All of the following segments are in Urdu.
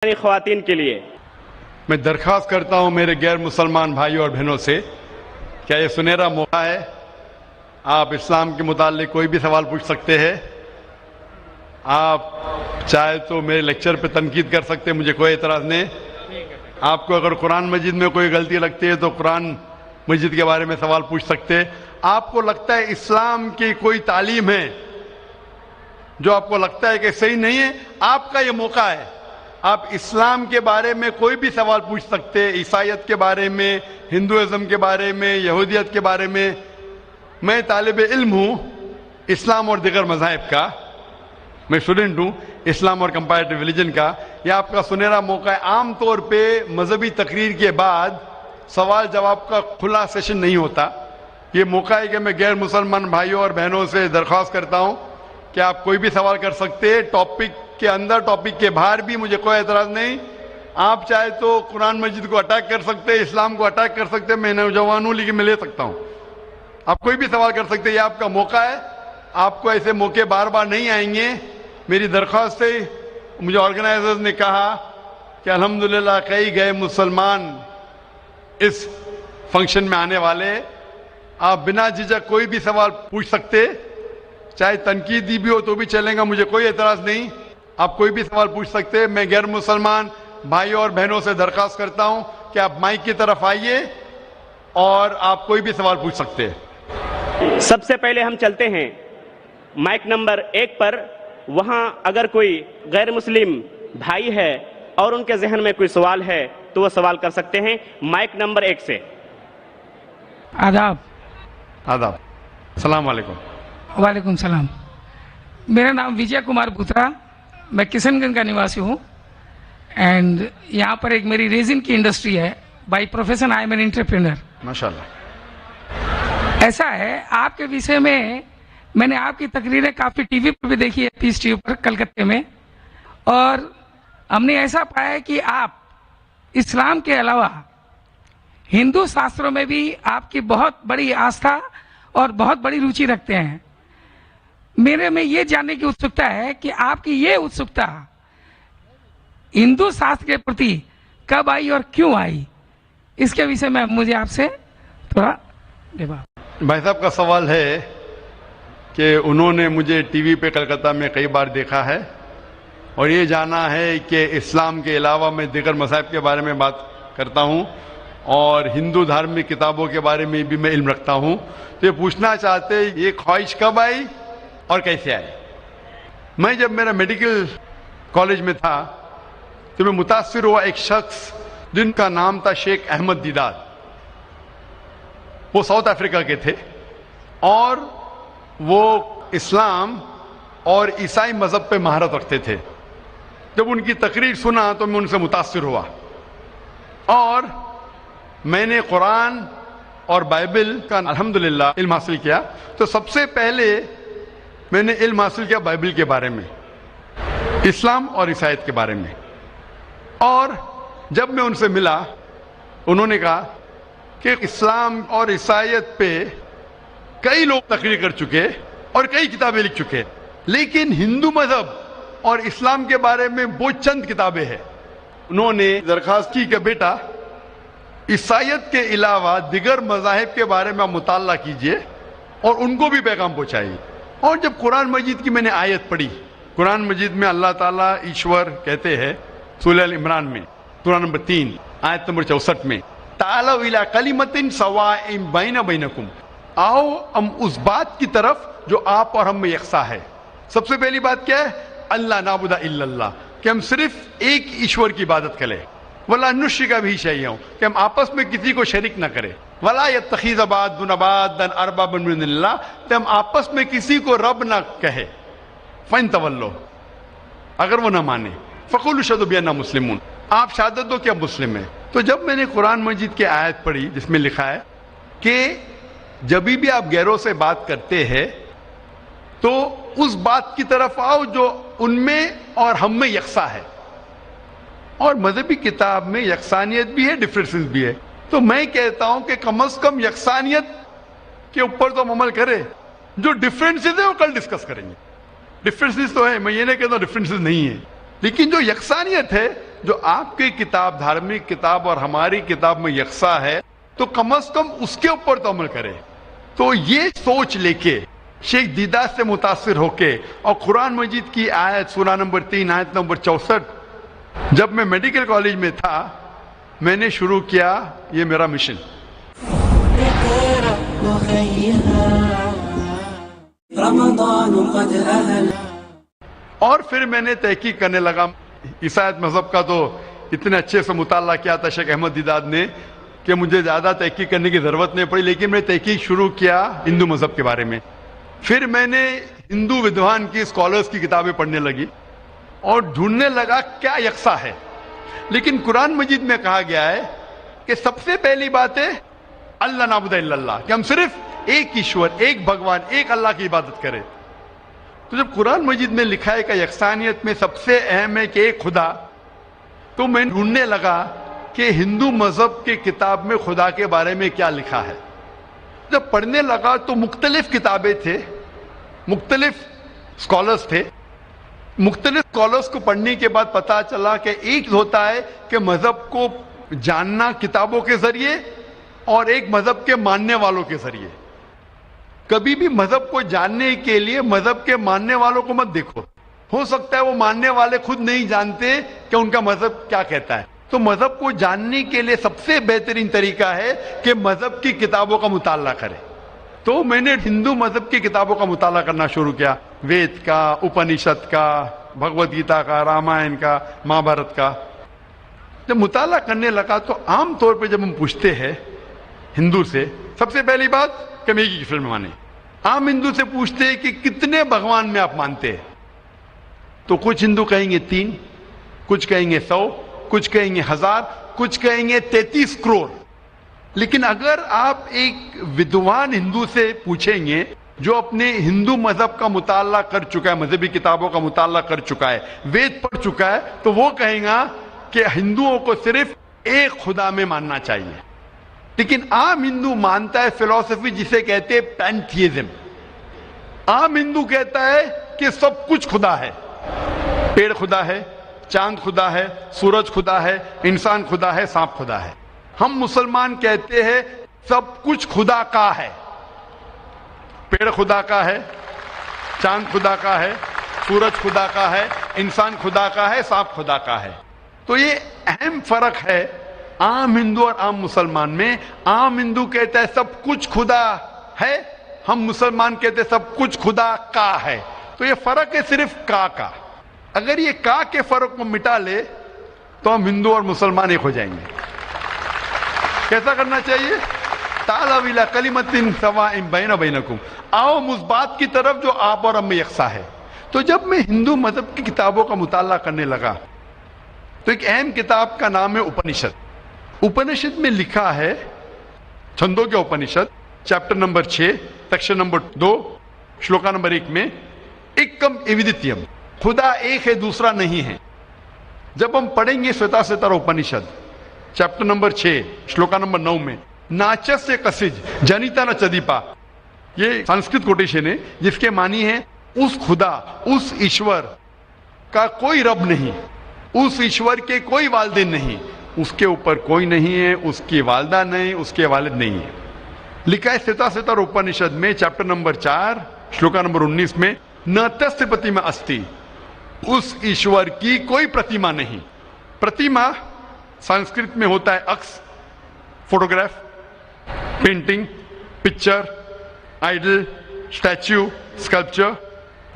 خواتین کے لیے میں درخواست کرتا ہوں میرے غیر مسلمان بھائیوں اور بہنوں سے، کیا یہ سنہرا موقع ہے؟ آپ اسلام کے متعلق کوئی بھی سوال پوچھ سکتے ہیں. آپ چاہے تو میرے لیکچر پہ تنقید کر سکتے ہیں، مجھے کوئی اعتراض نہیں. آپ کو اگر قرآن مجید میں کوئی غلطی لگتی ہے تو قرآن مجید کے بارے میں سوال پوچھ سکتے ہیں. آپ کو لگتا ہے اسلام کی کوئی تعلیم ہے جو آپ کو لگتا ہے کہ صحیح نہیں ہے، آپ کا یہ موقع ہے. آپ اسلام کے بارے میں کوئی بھی سوال پوچھ سکتے ہیں، عیسائیت کے بارے میں، ہندوازم کے بارے میں، یہودیت کے بارے میں. میں طالب علم ہوں اسلام اور دیگر مذاہب کا، میں اسٹوڈنٹ ہوں اسلام اور کمپیریٹو ریلیجن کا. یہ آپ کا سنہرا موقع ہے. عام طور پہ مذہبی تقریر کے بعد سوال جواب کا کھلا سیشن نہیں ہوتا. یہ موقع ہے کہ میں غیر مسلمان بھائیوں اور بہنوں سے درخواست کرتا ہوں کہ آپ کوئی بھی سوال کر سکتے ہیں، ٹاپک کے اندر ٹاپک کے باہر بھی، مجھے کوئی اعتراض نہیں. آپ چاہے تو قرآن مجید کو اٹیک کر سکتے، اسلام کو اٹیک کر سکتے. میں نوجوان ہوں لیکن میں لے سکتا ہوں. آپ کوئی بھی سوال کر سکتے، یہ آپ کا موقع ہے. آپ کو ایسے موقع بار بار نہیں آئیں گے. میری درخواست ہے، مجھے آرگنائزرز نے کہا کہ الحمدللہ کئی غیر مسلمان اس فنکشن میں آنے والے. آپ بنا جھجک کوئی بھی سوال پوچھ سکتے، چاہے تنقیدی بھی ہو تو بھی چلیں گا، مجھے کوئی اعتراض نہیں. آپ کوئی بھی سوال پوچھ سکتے. میں غیر مسلمان بھائیوں اور بہنوں سے درخواست کرتا ہوں کہ آپ مائک کی طرف آئیے اور آپ کوئی بھی سوال پوچھ سکتے. سب سے پہلے ہم چلتے ہیں مائک نمبر 1 پر. وہاں اگر کوئی غیر مسلم بھائی ہے اور ان کے ذہن میں کوئی سوال ہے تو وہ سوال کر سکتے ہیں. مائک نمبر 1 سے. آداب. آداب. السلام علیکم. وعلیکم السلام. میرا نام وجے کمار بوترا، میں کشن گنج کا نواسی ہوں. اینڈ یہاں پر ایک میری ریزن کی انڈسٹری ہے. By profession I am an entrepreneur. ماشاءاللہ. ایسا ہے، آپ کے وشے میں نے آپ کی تقریریں کافی ٹی وی پر بھی دیکھی ہے، پیس ٹی وی پر کلکتے میں، اور ہم نے ایسا پایا کہ آپ اسلام کے علاوہ ہندو شاستروں میں بھی آپ کی بہت بڑی آستھا اور بہت بڑی روچی رکھتے ہیں. میرے میں یہ جاننے کی اتسکتا ہے کہ آپ کی یہ اتسکتا ہندو شاستر کے پرتی کب آئی اور کیوں آئی، اس کے وشے میں مجھے آپ سے تھوڑا بھائی صاحب کا سوال ہے کہ انہوں نے مجھے ٹی وی پہ کلکتہ میں کئی بار دیکھا ہے اور یہ جانا ہے کہ اسلام کے علاوہ میں دیگر مذاہب کے بارے میں بات کرتا ہوں اور ہندو دھارمک کتابوں کے بارے میں بھی میں علم رکھتا ہوں. تو یہ پوچھنا چاہتے یہ خواہش کب آئی اور کیسے آئی. میں جب میرا میڈیکل کالج میں تھا تو میں متاثر ہوا ایک شخص جن کا نام تھا شیخ احمد دیدار. وہ ساؤتھ افریقہ کے تھے اور وہ اسلام اور عیسائی مذہب پہ مہارت رکھتے تھے. جب ان کی تقریر سنا تو میں ان سے متاثر ہوا اور میں نے قرآن اور بائبل کا الحمدللہ علم حاصل کیا. تو سب سے پہلے میں نے علم حاصل کیا بائبل کے بارے میں، اسلام اور عیسائیت کے بارے میں. اور جب میں ان سے ملا انہوں نے کہا کہ اسلام اور عیسائیت پہ کئی لوگ تقریر کر چکے اور کئی کتابیں لکھ چکے، لیکن ہندو مذہب اور اسلام کے بارے میں وہ چند کتابیں ہیں. انہوں نے درخواست کی کہ بیٹا عیسائیت کے علاوہ دیگر مذاہب کے بارے میں آپ مطالعہ کیجئے اور ان کو بھی پیغام پہنچائیے. اور جب قرآن مجید کی میں نے آیت پڑھی، قرآن مجید میں اللہ تعالیٰ ایشور کہتے ہیں سورہ ال عمران میں سورہ نمبر 3 آیت نمبر 64 میں تعالوا الی کلمۃ سواء بین بینکم، آؤ ہم اس بات کی طرف جو آپ اور ہم میں یکساں ہے. سب سے پہلی بات کیا ہے؟ اللہ نعبد الا اللہ، کہ ہم صرف ایک ایشور کی عبادت کریں. ولا نشرک بہ شیئا، کہ ہم آپس میں کسی کو شریک نہ کریں. ولا یتخذ بعضنا بعضا اربابا من دون اللہ، کہ ہم آپس میں کسی کو رب نہ کہے. فإن تولوا، اگر وہ نہ مانے، فقولوا اشہدوا بأننا مسلمون، آپ شہادت دو کہ اب مسلم ہیں. تو جب میں نے قرآن مجید کی آیت پڑھی جس میں لکھا ہے کہ جب بھی آپ غیروں سے بات کرتے ہیں تو اس بات کی طرف آؤ جو ان میں اور ہم میں یکساں ہے. اور مذہبی کتاب میں یکسانیت بھی ہے، ڈفرینسز بھی ہے. تو میں کہتا ہوں کہ کم از کم یکسانیت کے اوپر تو ہم عمل کریں. جو ڈفرینسز ہے وہ کل ڈسکس کریں گے. ڈفرینسز تو ہے، میں یہ نہیں کہتا ہوں ڈفرینسز نہیں ہے، لیکن جو یکسانیت ہے جو آپ کی کتاب دھارمک کتاب اور ہماری کتاب میں یکساں ہے تو کم از کم اس کے اوپر تو عمل کرے. تو یہ سوچ لے کے شیخ دیدہ سے متاثر ہو کے اور قرآن مجید کی آیت سورہ نمبر 3 آیت نمبر 64 جب میں میڈیکل کالج میں تھا میں نے شروع کیا یہ میرا مشن. اور پھر میں نے تحقیق کرنے لگا. عیسائیت مذہب کا تو اتنے اچھے سے مطالعہ کیا تھا شیخ احمد دیداد نے کہ مجھے زیادہ تحقیق کرنے کی ضرورت نہیں پڑی, لیکن میں تحقیق شروع کیا ہندو مذہب کے بارے میں. پھر میں نے ہندو ودوان کی اسکالرس کی کتابیں پڑھنے لگی اور ڈھونڈنے لگا کیا یکساں ہے. لیکن قرآن مجید میں کہا گیا ہے کہ سب سے پہلی بات ہے اللہ نعبد الا اللہ, کہ ہم صرف ایک ایشور, ایک بھگوان, ایک اللہ کی عبادت کریں. تو جب قرآن مجید میں لکھا ہے کہ یکسانیت میں سب سے اہم ہے کہ ایک خدا, تو میں ڈھونڈنے لگا کہ ہندو مذہب کی کتاب میں خدا کے بارے میں کیا لکھا ہے. جب پڑھنے لگا تو مختلف کتابیں تھے, مختلف اسکالرس تھے. مختلف اسکالرس کو پڑھنے کے بعد پتا چلا کہ ایک ہوتا ہے کہ مذہب کو جاننا کتابوں کے ذریعے اور ایک مذہب کے ماننے والوں کے ذریعے. کبھی بھی مذہب کو جاننے کے لیے مذہب کے ماننے والوں کو مت دیکھو, ہو سکتا ہے وہ ماننے والے خود نہیں جانتے کہ ان کا مذہب کیا کہتا ہے. تو مذہب کو جاننے کے لیے سب سے بہترین طریقہ ہے کہ مذہب کی کتابوں کا مطالعہ کرے. تو میں نے ہندو مذہب کی کتابوں کا مطالعہ کرنا شروع کیا, وید کا, اپنشد کا, بھگوت گیتا کا, رامائن کا, مہابھارت کا. جب مطالعہ کرنے لگا تو عام طور پہ جب ہم پوچھتے ہیں ہندو سے, سب سے پہلی بات کہ میں ایک ایشور میں مانے. عام ہندو سے پوچھتے ہیں کہ کتنے بھگوان میں آپ مانتے ہیں, تو کچھ ہندو کہیں گے 3, کچھ کہیں گے 100, کچھ کہیں گے 1000, کچھ کہیں گے 33 کروڑ. لیکن اگر آپ ایک ودوان ہندو سے پوچھیں گے جو اپنے ہندو مذہب کا مطالعہ کر چکا ہے, مذہبی کتابوں کا مطالعہ کر چکا ہے, وید پڑھ چکا ہے, تو وہ کہیں گا کہ ہندوؤں کو صرف ایک خدا میں ماننا چاہیے. لیکن عام ہندو مانتا ہے فلسفی جسے کہتے ہیں پینتھیزم. عام ہندو کہتا ہے کہ سب کچھ خدا ہے, پیڑ خدا ہے, چاند خدا ہے, سورج خدا ہے, انسان خدا ہے, سانپ خدا ہے. ہم مسلمان کہتے ہیں سب کچھ خدا کا ہے, پیڑ خدا کا ہے, چاند خدا کا ہے, سورج خدا کا ہے, انسان خدا کا ہے, سانپ خدا کا ہے. تو یہ اہم فرق ہے عام ہندو اور عام مسلمان میں. عام ہندو کہتا ہے سب کچھ خدا ہے, ہم مسلمان کہتے ہیں سب کچھ خدا کا ہے. تو یہ فرق ہے صرف کا. اگر یہ کا کے فرق کو مٹا لے تو ہم ہندو اور مسلمان ایک ہو جائیں گے. کیسا کرنا چاہیے؟ تعالوا الی کلمۃ سواء بین بینکم, آؤ اس بات کی طرف جو آپ اور ہم میں یکساں ہے. تو جب میں ہندو مذہب کی کتابوں کا مطالعہ کرنے لگا تو ایک اہم کتاب کا نام ہے اپنشد. اپنشد میں لکھا ہے, چھندوں کے Upanishad, chapter number 6, section number 2, shloka نمبر 1 میں ایکم ایودتیم, خدا ایک ہے دوسرا نہیں ہے. جب ہم پڑھیں گے سوتا ستر اپنشد چیپٹر نمبر 6 شلوکا نمبر 9 میں ناچس سے کسج جنیتا نہ چدیپا, یہ سنسکرت کوٹیشن ہے جس کے معنی ہے اس خدا, اس ایشور کا کوئی رب نہیں, اس ایشور کے کوئی والدین نہیں, اس کے اوپر کوئی نہیں ہے, اس کی والدہ نہیں, اس کے والد نہیں ہے. لکھا ہے سوتا ستر اپنشد میں چیپٹر نمبر 4 شلوکا نمبر 19 میں نہ تست پرتیما استی, اس ایشور کی کوئی پرتیما نہیں. پرتیما سنسکرت میں ہوتا ہے عکس, photograph, painting, picture, idol, statue, sculpture.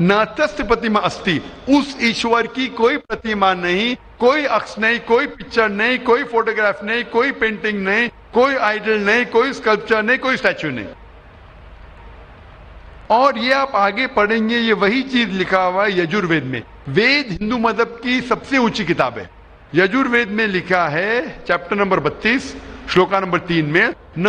ناتست پرتیما استی, اس ایشور کی کوئی پرتیما نہیں, کوئی عکس نہیں, کوئی پکچر نہیں, کوئی فوٹوگراف نہیں, کوئی پینٹنگ نہیں, کوئی آئیڈل نہیں, کوئی اسکلپچر نہیں, کوئی اسٹیچو نہیں. اور یہ آپ آگے پڑھیں گے یہ وہی چیز لکھا ہوا ہے یجوروید میں. وید ہندو مذہب کی سب سے اونچی کتاب ہے. یجوروید میں لکھا ہے چیپٹر نمبر 32 شلوکا نمبر 3 میں نہ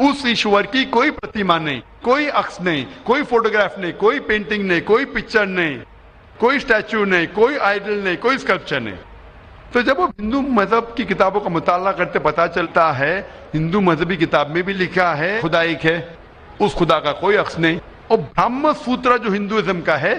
اس ایشور کی کوئی پرتیما نہیں, کوئی عکس نہیں, کوئی فوٹوگراف نہیں, کوئی پینٹنگ نہیں, کوئی پکچر نہیں, کوئی اسٹیچو نہیں, کوئی آئیڈل نہیں, کوئی اسکلپچر نہیں. تو جب ہم ہندو مذہب کی کتابوں کا مطالعہ کرتے پتا چلتا ہے ہندو مذہبی کتاب میں بھی لکھا ہے خدا ایک ہے, اس خدا کا کوئی عکس نہیں. اور برہم سوتر جو ہندوازم کا ہے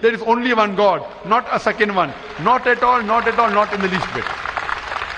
There is only one God, not a second one, not at all, not at all, not in the least bit.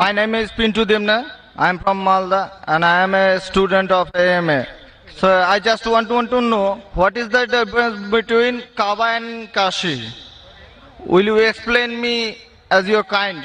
My name is Pintu Dimna. I am from Malda and I am a student of AMA. So I just want to know what is the difference between Kaaba and Kashi. Will you explain me as your kind?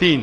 3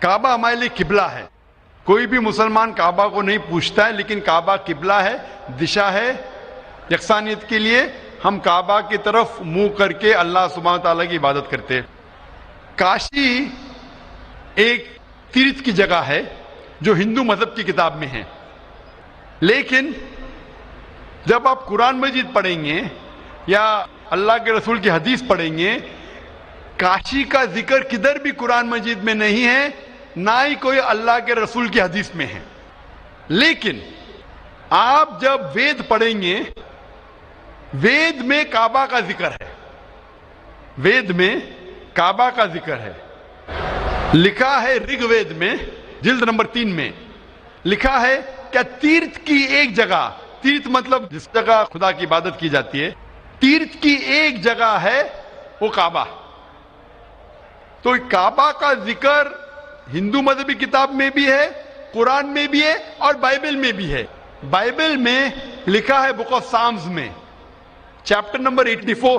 کعبہ ہمارے لیے قبلہ ہے. کوئی بھی مسلمان کعبہ کو نہیں پوچھتا ہے, لیکن کعبہ قبلہ ہے, دشا ہے یکسانیت کے لیے. ہم کعبہ کی طرف منہ کر کے اللہ سبحانہ تعالیٰ کی عبادت کرتے ہیں. کاشی ایک تیرتھ کی جگہ ہے جو ہندو مذہب کی کتاب میں ہے, لیکن جب آپ قرآن مجید پڑھیں گے یا اللہ کے رسول کی حدیث پڑھیں گے, کاشی کا ذکر کدھر بھی قرآن مجید میں نہیں ہے, نہ ہی کوئی اللہ کے رسول کی حدیث میں ہے. لیکن آپ جب وید پڑھیں گے, وید میں کعبہ کا ذکر ہے, وید میں کعبہ کا ذکر ہے. لکھا ہے رگ وید میں جلد نمبر 3 میں لکھا ہے کہ تیرتھ کی ایک جگہ, تیرتھ مطلب جس جگہ خدا کی عبادت کی جاتی ہے, تیرتھ کی ایک جگہ ہے وہ کعبہ. تو کعبہ کا ذکر ہندو مذہبی کتاب میں بھی ہے, قرآن میں بھی ہے اور بائبل میں بھی ہے. بائبل میں لکھا ہے بک آف سامز میں chapter number 84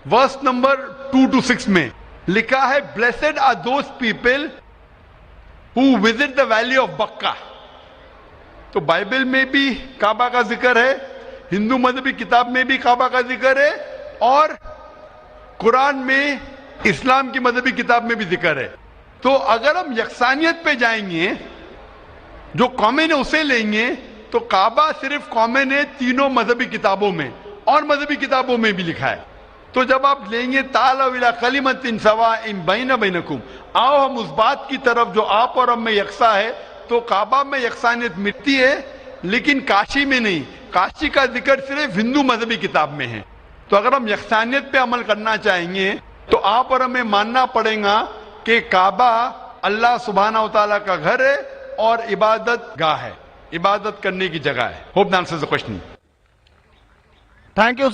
verse number 2 to 6 میں لکھا ہے blessed are those people who visit the valley of Bakka. تو بائبل میں بھی کعبہ کا ذکر ہے, ہندو مذہبی کتاب میں بھی کعبہ کا ذکر ہے, اور قرآن میں اسلام کی مذہبی کتاب میں بھی ذکر ہے. تو اگر ہم یکسانیت پہ جائیں گے, جو کامن ہے اسے لیں گے, تو کعبہ صرف کامن ہے تینوں مذہبی کتابوں میں, اور مذہبی کتابوں میں بھی لکھا ہے. تو جب آپ لیں گے تعالوا الی کلمۃ سواء بین بینکم, آؤ ہم اس بات کی طرف جو آپ اور ہم میں یکساں ہے, تو کعبہ میں یکسانیت ملتی ہے لیکن کاشی میں نہیں. کاشی کا ذکر صرف ہندو مذہبی کتاب میں ہے. تو اگر ہم یکسانیت پہ عمل کرنا چاہیں گے تو آپ اور ہمیں ماننا پڑے گا کہ کعبہ اللہ سبحانہ و تعالیٰ کا گھر ہے اور عبادت گاہ ہے, عبادت کرنے کی جگہ ہے. Hope that answers the question. Thank you.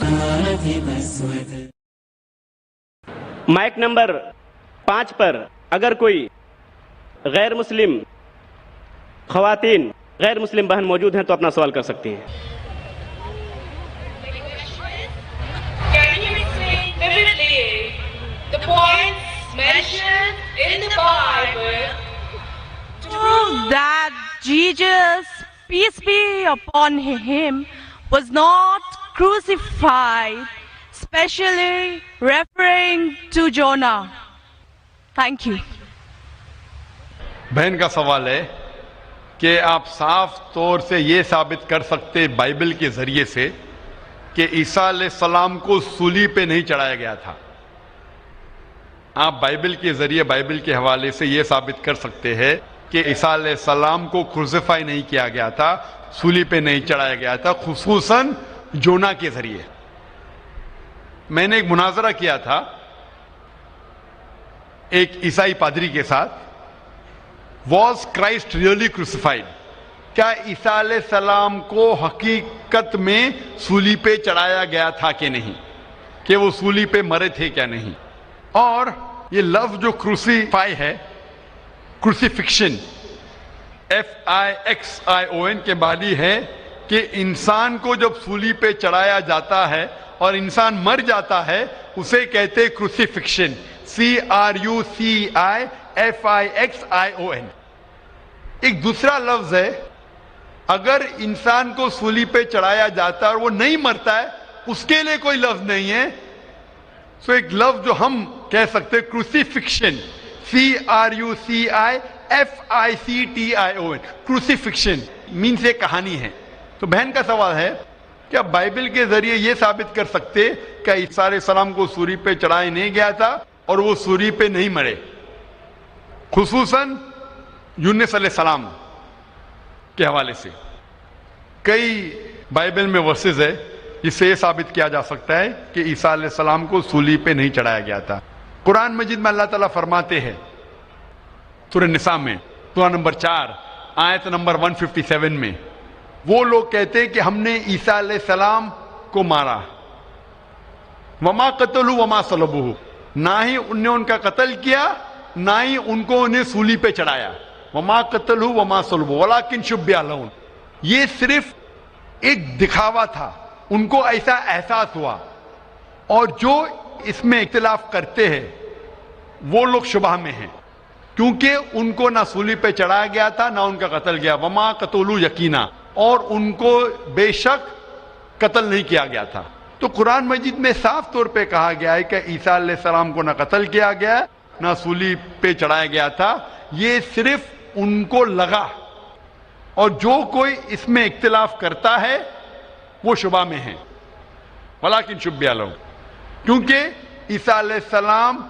Mic number 5 پر اگر کوئی غیر مسلم خواتین, غیر مسلم بہن موجود ہیں تو اپنا سوال کر سکتی ہیں. Can you explain vividly the points mentioned in the Bible to prove that Jesus, peace be upon him, was not crucified, especially referring to Jonah? Thank you. بہن کا سوال ہے کہ آپ صاف طور سے یہ ثابت کر سکتے بائبل کے ذریعے سے کہ عیسیٰ علیہ السلام کو صلیب پہ نہیں چڑھایا گیا تھا. آپ بائبل کے ذریعے, بائبل کے حوالے سے یہ ثابت کر سکتے ہیں کہ عیسیٰ علیہ السلام کو کروسیفائی نہیں کیا گیا تھا, صلیب پہ نہیں چڑھایا گیا تھا, خصوصاً جونا کے ذریعے. میں نے ایک مناظرہ کیا تھا ایک عیسائی پادری کے ساتھ, واز کرائسٹ ریئلی کروسیفائڈ, کیا عیسیٰ علیہ السلام کو حقیقت میں صلیب پہ چڑھایا گیا تھا کہ نہیں, کہ وہ صلیب پہ مرے تھے کیا نہیں. اور یہ لفظ جو کروسیفائی ہے, کروسیفکشن FIXION کے معنی ہے کہ انسان کو جب صلیب پہ چڑھایا جاتا ہے اور انسان مر جاتا ہے اسے کہتے کروسیفکشن, CRUCIFIXION. ایک دوسرا لفظ ہے اگر انسان کو صلیب پہ چڑھایا جاتا ہے اور وہ نہیں مرتا ہے, اس کے لیے کوئی لفظ نہیں ہے. سو ایک لفظ جو ہم کہہ سکتے کروسیفکشن, CRUCIFICTION, کروسیفکشن مینس ایک کہانی ہے. تو بہن کا سوال ہے کیا بائبل کے ذریعے یہ ثابت کر سکتے کہ عیسیٰ علیہ السلام کو صلیب پہ چڑھایا نہیں گیا تھا اور وہ صلیب پہ نہیں مرے, خصوصاً یونس علیہ السلام کے حوالے سے. کئی بائبل میں ورسز ہے جس سے یہ ثابت کیا جا سکتا ہے کہ عیسیٰ علیہ السلام کو صلیب پہ نہیں چڑھایا گیا تھا. قرآن مجید میں اللہ تعالیٰ فرماتے ہیں سورہ نساء میں سورہ نمبر 4 آیت نمبر 157 میں, وہ لوگ کہتے ہیں کہ ہم نے عیسیٰ علیہ السلام کو مارا, وما قتلوا وما صلبوہ, نہ ہی ان نے ان کا قتل کیا نہ ہی ان کو انہیں صلیب پہ چڑھایا. وما قتلوا وما صلبوہ ولکن شبہ لہم, یہ صرف ایک دکھاوا تھا, ان کو ایسا احساس ہوا. اور جو اس میں اختلاف کرتے ہیں وہ لوگ شبہ میں ہیں. کیونکہ ان کو نہ سولی پہ چڑھایا گیا تھا نہ ان کا قتل گیا. وما قتلوا یقینا, اور ان کو بے شک قتل نہیں کیا گیا تھا. تو قرآن مجید میں صاف طور پہ کہا گیا ہے کہ عیسیٰ علیہ السلام کو نہ قتل کیا گیا نہ سولی پہ چڑھایا گیا تھا, یہ صرف ان کو لگا. اور جو کوئی اس میں اختلاف کرتا ہے وہ شبہ میں ہے. ولیکن شبہ لہم, کیونکہ عیسیٰ علیہ السلام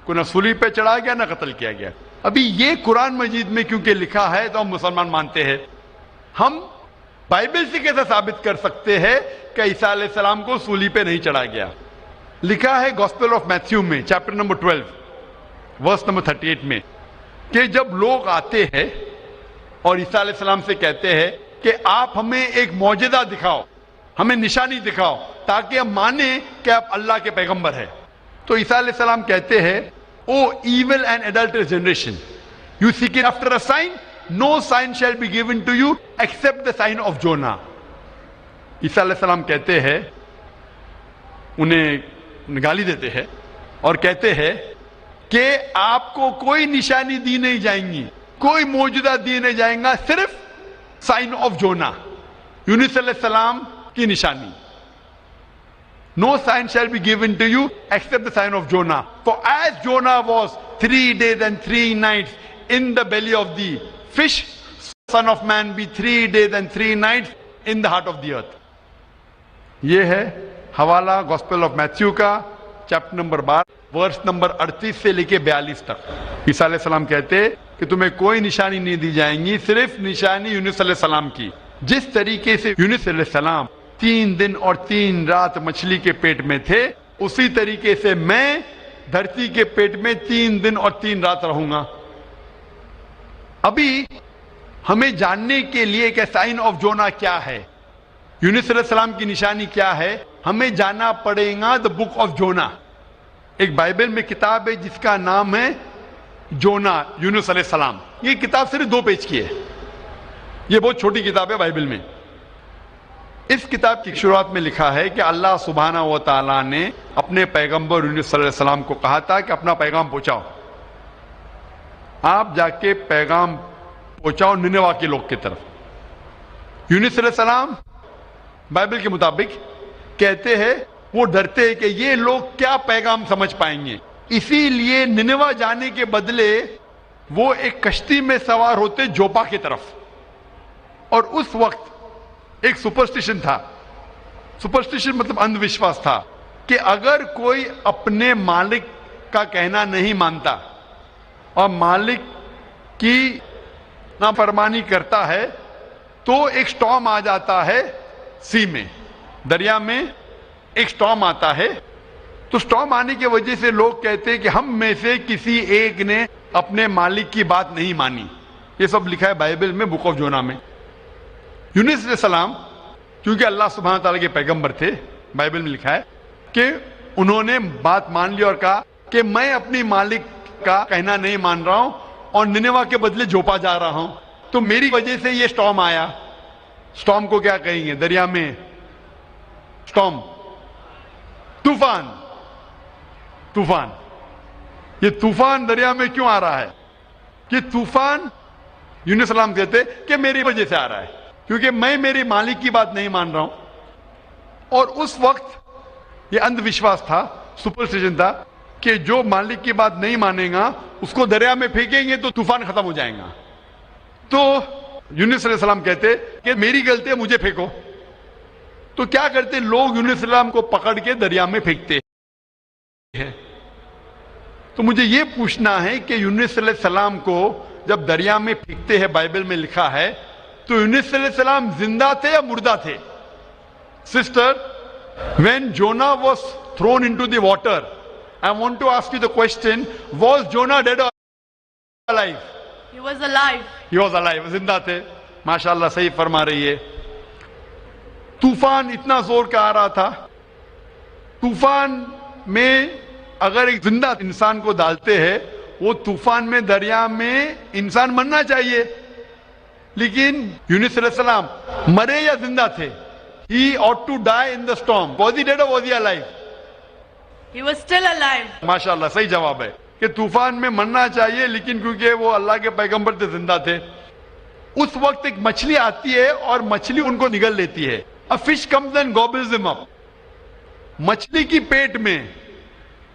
کو نہ سولی پہ چڑھایا گیا نہ قتل کیا گیا. ابھی یہ قرآن مجید میں کیونکہ لکھا ہے تو ہم مسلمان مانتے ہیں. ہم بائبل سے کیسے ثابت کر سکتے ہیں کہ عیسیٰ علیہ السلام کو سولی پہ نہیں چڑھایا گیا؟ لکھا ہے گاسپل آف میتھیو میں چیپٹر نمبر 12 ورس نمبر 38 میں کہ جب لوگ آتے ہیں اور عیسیٰ علیہ السلام سے کہتے ہیں کہ آپ ہمیں ایک معجزہ دکھاؤ, ہمیں نشانی دکھاؤ تاکہ ہم مانیں کہ آپ اللہ کے پیغمبر ہیں, تو عیسیٰ علیہ السلام کہتے ہیں O evil and adulterous generation, you seek after a sign, no sign shall be given to you except the sign of Jonah. عیسیٰ علیہ السلام کہتے ہیں, انہیں گالی دیتے ہیں اور کہتے ہیں کہ آپ کو کوئی نشانی دی نہیں جائیں گی, کوئی معجزہ دی نہیں جائیں گا, صرف سائن آف جونا, یونس علیہ السلام کی نشانی. No sign shall be given to you except the sign of Jonah. For as Jonah was 3 days and 3 nights in the belly of the fish, Son of Man be 3 days and 3 nights in the heart of the earth. یہ ہے حوالہ گاسپل آف میتھیو کا چیپٹر نمبر 12 ورس نمبر 38 سے لے کے 42 تک. عیسیٰ علیہ السلام کہتے کہ تمہیں کوئی نشانی نہیں دی جائیں گی, صرف نشانی یونس علیہ السلام کی. جس طریقے سے یونس علیہ السلام 3 دن اور 3 رات مچھلی کے پیٹ میں تھے, اسی طریقے سے میں دھرتی کے پیٹ میں 3 دن اور 3 رات رہوں گا. ابھی ہمیں جاننے کے لیے کہ سائن آف جونا کیا ہے, یونس علیہ السلام کی نشانی کیا ہے, ہمیں جانا پڑے گا دا بک آف جونا. ایک بائبل میں کتاب ہے جس کا نام ہے جونا, یونس علیہ السلام. یہ کتاب صرف 2 پیج کی ہے, یہ بہت چھوٹی کتاب ہے بائبل میں. اس کتاب کی شروعات میں لکھا ہے کہ اللہ سبحانہ و تعالیٰ نے اپنے پیغمبر یونس علیہ السلام کو کہا تھا کہ اپنا پیغام پہنچاؤ, آپ جا کے پیغام پہنچاؤ نینوا کے لوگ کی طرف. یونس علیہ السلام بائبل کے مطابق کہتے ہیں وہ ڈرتے ہیں کہ یہ لوگ کیا پیغام سمجھ پائیں گے, اسی لیے نینوا جانے کے بدلے وہ ایک کشتی میں سوار ہوتے جوپا کی طرف. اور اس وقت ایک سپرسٹیشن تھا, سپرسٹیشن مطلب اندھ وشواس تھا کہ اگر کوئی اپنے مالک کا کہنا نہیں مانتا اور مالک کی نافرمانی کرتا ہے تو ایک سٹارم آ جاتا ہے سی میں, دریا میں ایک سٹارم آتا ہے. تو سٹارم آنے کی وجہ سے لوگ کہتے ہیں کہ ہم میں سے کسی ایک نے اپنے مالک کی بات نہیں مانی. یہ سب لکھا ہے بائبل میں بک آف جونا میں. یونس علیہ السلام کیونکہ اللہ سبحانہ تعالیٰ کے پیغمبر تھے, بائبل میں لکھا ہے کہ انہوں نے بات مان لی اور کہا کہ میں اپنی مالک کا کہنا نہیں مان رہا ہوں اور نینوا کے بدلے جوپا جا رہا ہوں, تو میری وجہ سے یہ سٹارم آیا. سٹارم کو کیا کہیں گے دریا میں؟ سٹارم, طوفان. طوفان, یہ طوفان دریا میں کیوں آ رہا ہے؟ کہ طوفان یونس السلام کہتے کہ میری وجہ سے آ رہا ہے, کیونکہ میں میری مالک کی بات نہیں مان رہا ہوں. اور اس وقت یہ اندھ وشواس تھا, سپرسٹیشن تھا کہ جو مالک کی بات نہیں مانے گا اس کو دریا میں پھینکیں گے تو طوفان ختم ہو جائے گا. تو یونس علیہ السلام کہتے کہ میری غلطی ہے, مجھے پھینکو. تو کیا کرتے لوگ یونس علیہ السلام کو پکڑ کے دریا میں پھینکتے ہیں. تو مجھے یہ پوچھنا ہے کہ یونس علیہ السلام کو جب دریا میں پھینکتے ہیں, بائبل میں لکھا ہے, تو یونس علیہ السلام زندہ تھے یا مردہ تھے؟ Sister, when Jonah was thrown into the water, I want to ask you the question, was Jonah dead or alive? He was alive. He was alive, زندہ تھے. ماشاءاللہ صحیح فرما رہی ہے. طوفان اتنا زور کا آ رہا تھا, طوفان میں اگر ایک زندہ انسان کو ڈالتے ہیں, وہ طوفان میں دریا میں انسان مرنا چاہیے, لیکن یونس علیہ السلام مرے یا زندہ تھے؟ He ought to die in the storm. Was he dead or was he alive? He was still alive. ماشاءاللہ صحیح جواب ہے. کہ طوفان میں مرنا چاہیے لیکن کیونکہ وہ اللہ کے پیغمبر تھے زندہ تھے. اس وقت ایک مچھلی آتی ہے اور مچھلی ان کو نگل لیتی ہے. A fish comes and gobbles them up. مچھلی کی پیٹ میں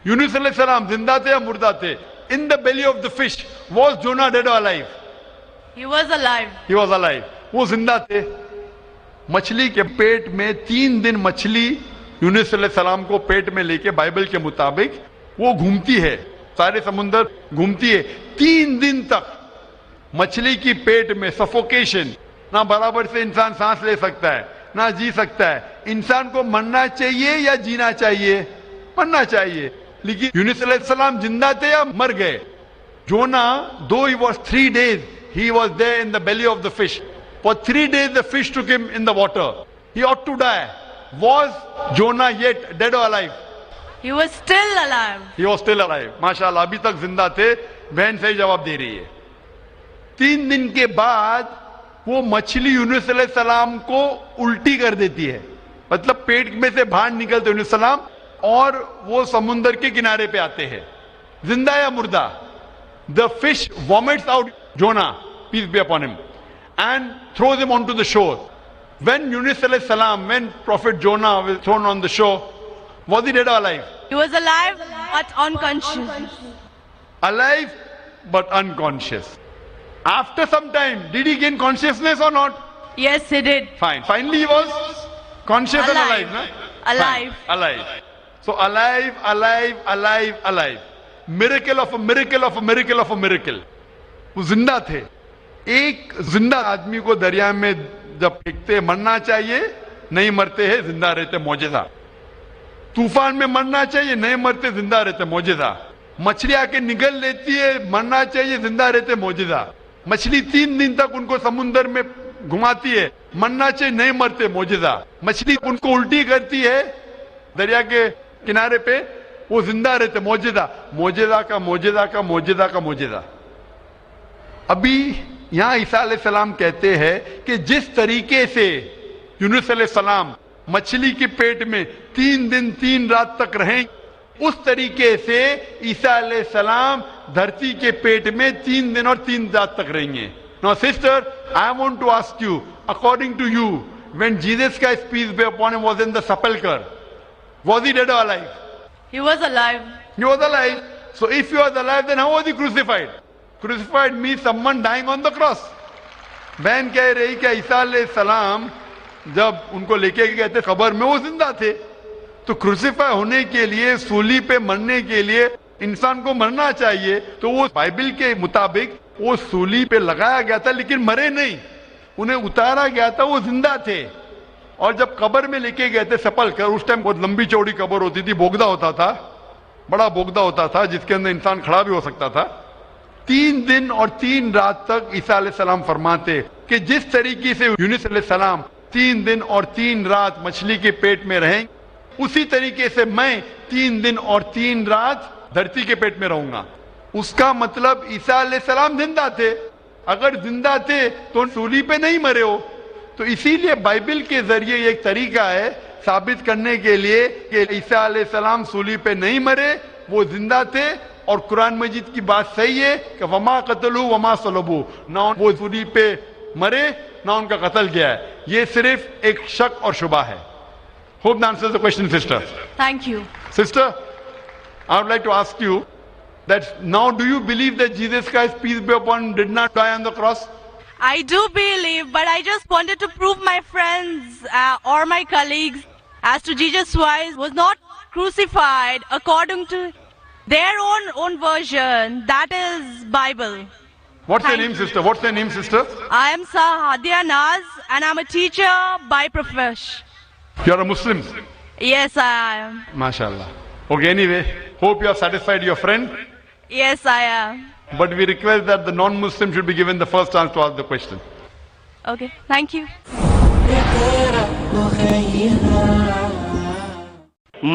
یونس علیہ السلام زندہ تھے یا مردہ تھے؟ In the belly of the fish was Jonah dead or alive? He was alive. He was alive. وہ زندہ تھے. مچھلی کے پیٹ میں 3 دن مچھلی یونس علیہ السلام کو پیٹ میں لے کے بائبل کے مطابق وہ گھومتی ہے, سارے سمندر گھومتی ہے 3 دن تک. مچھلی کی پیٹ میں سفوکیشن, نہ برابر سے انسان سانس لے سکتا ہے نہ جی سکتا ہے. انسان کو مرنا چاہیے یا جینا چاہیے؟ مرنا چاہیے. لیکن یونس علیہ السلام زندہ تھے یا مر گئے؟ جونا, though he was 3 days, he was there in the belly of the fish. For 3 days the fish took him in the water. He ought to die. Was Jonah yet dead or alive? He was still alive. He was still alive. ماشاءاللہ ابھی تک زندہ تھے. بہن صحیح جواب دے رہی ہے. 3 دن کے بعد وہ مچھلی یونس علیہ السلام کو الٹی کر دیتی ہے, مطلب پیٹ میں سے باہر نکلتے یونس علیہ السلام اور وہ سمندر کے کنارے پہ آتے ہیں. زندہ یا مردہ؟ The fish vomits out Jonah, peace be upon him, and throws him onto the shore. When Yunus alayhi salam, when Prophet Jonah was thrown on the shore, was he dead or alive? He was alive but unconscious. Alive but unconscious. After some time, did he gain consciousness or not? Yes, he did. Fine. Finally he was conscious and alive, no? Alive. Fine. Alive. So alive, alive, alive, alive. Miracle of a miracle of a miracle of a miracle. وہ زندہ تھے. ایک زندہ آدمی کو دریا میں جب پھینکتے مرنا چاہیے, نہیں مرتے ہیں, زندہ رہتے, معجزہ. طوفان میں مرنا چاہیے, نہیں مرتے, زندہ رہتے, معجزہ. مچھلی آ کے نگل لیتی ہے, مرنا چاہیے, زندہ رہتے, معجزہ. مچھلی 3 دن تک ان کو سمندر میں گھماتی ہے, مرنا چاہیے, نہیں مرتے, معجزہ. مچھلی ان کو الٹی کرتی ہے دریا کے کنارے پہ, وہ زندہ رہتے, معجزہ. معجزہ کا معجزہ کا معجزہ کا معجزہ. ابھی یہاں عیسیٰ علیہ السلام کہتے ہیں کہ جس طریقے سے یونس علیہ السلام مچھلی کے پیٹ میں 3 دن 3 رات تک رہیں, اس طریقے سے عیسیٰ علیہ السلام دھرتی کے پیٹ میں 3 دن اور 3 رات تک رہیں گے. Now sister, I want to ask you, according to you, when Jesus Christ, peace be upon him, was in the sepulchre, was he dead or alive? He was alive. He was alive. So if he was alive, then how was he crucified? Crucified means someone dying on the cross. بہن کہہ رہی کہ عیسیٰ علیہ السلام جب ان کو لے کے گئے تھے قبر میں, وہ زندہ تھے. تو کروسیفائی ہونے کے لیے, سولی پہ مرنے کے لیے انسان کو مرنا چاہیے. تو وہ بائبل کے مطابق وہ سولی پہ لگایا گیا تھا لیکن مرے نہیں, انہیں اتارا گیا تھا, وہ زندہ تھے. اور جب قبر میں لے کے گئے تھے سپل کر, اس ٹائم بہت لمبی چوڑی قبر ہوتی تھی, بوگدا ہوتا تھا, بڑا بوگدا ہوتا تھا جس کے اندر انسان کھڑا بھی ہو سکتا تھا. 3 دن اور 3 رات تک عیسیٰ علیہ السلام فرماتے کہ جس طریقے سے یونس علیہ السلام 3 دن اور 3 رات مچھلی کے پیٹ میں رہیں, اسی طریقے سے میں 3 دن اور 3 رات دھرتی کے پیٹ میں رہوں گا. اس کا مطلب عیسیٰ علیہ السلام زندہ تھے. اگر زندہ تھے تو سولی پہ نہیں مرے ہو. تو اسی لیے بائبل کے ذریعے یہ ایک طریقہ ہے ثابت کرنے کے لیے کہ عیسیٰ علیہ السلام سولی پہ نہیں مرے, وہ زندہ تھے. اور قرآن مجید کی بات صحیح ہے کہ وما قتلوا وما صلبوا, نہ وہ سولی پہ مرے نہ ان کا قتل گیا ہے. یہ صرف ایک شک اور شبہ ہے. Hope that answers the question, sister. Thank you. Sister, I would like to ask you that now do you believe that Jesus Christ, peace be upon him, did not die on the cross? I do believe, but I just wanted to prove my friends or my colleagues as to Jesus Christ was not crucified according to their own version, that is Bible. What's your Thank name, sister? What's your name, sister? I am Sahadia Naz and I'm a teacher by profession. You are a Muslim. Yes, I am. MashaAllah. Okay, anyway, hope you have satisfied your friend. Yes, I am. But we request that the non-Muslim should be given the first chance to ask the question. Okay, thank you.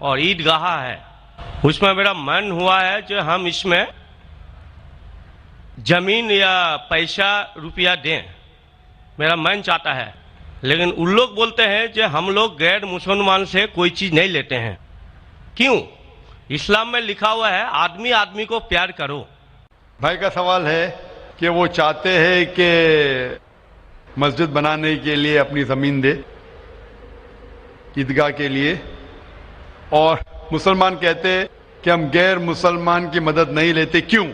اور عیدگاہ ہے. اس میں میرا من ہوا ہے کہ ہم اس میں زمین یا پیسہ روپیہ دیں. میرا من چاہتا ہے. لیکن ان لوگ بولتے ہیں کہ ہم لوگ غیر مسلمان سے کوئی چیز نہیں لیتے ہیں. کیوں؟ اسلام میں لکھا ہوا ہے آدمی آدمی کو پیار کرو. بھائی کا سوال ہے کہ وہ چاہتے ہیں کہ مسجد بنانے کے لیے اپنی زمین دے عیدگاہ کے لیے، اور مسلمان کہتے ہیں کہ ہم غیر مسلمان کی مدد نہیں لیتے. کیوں؟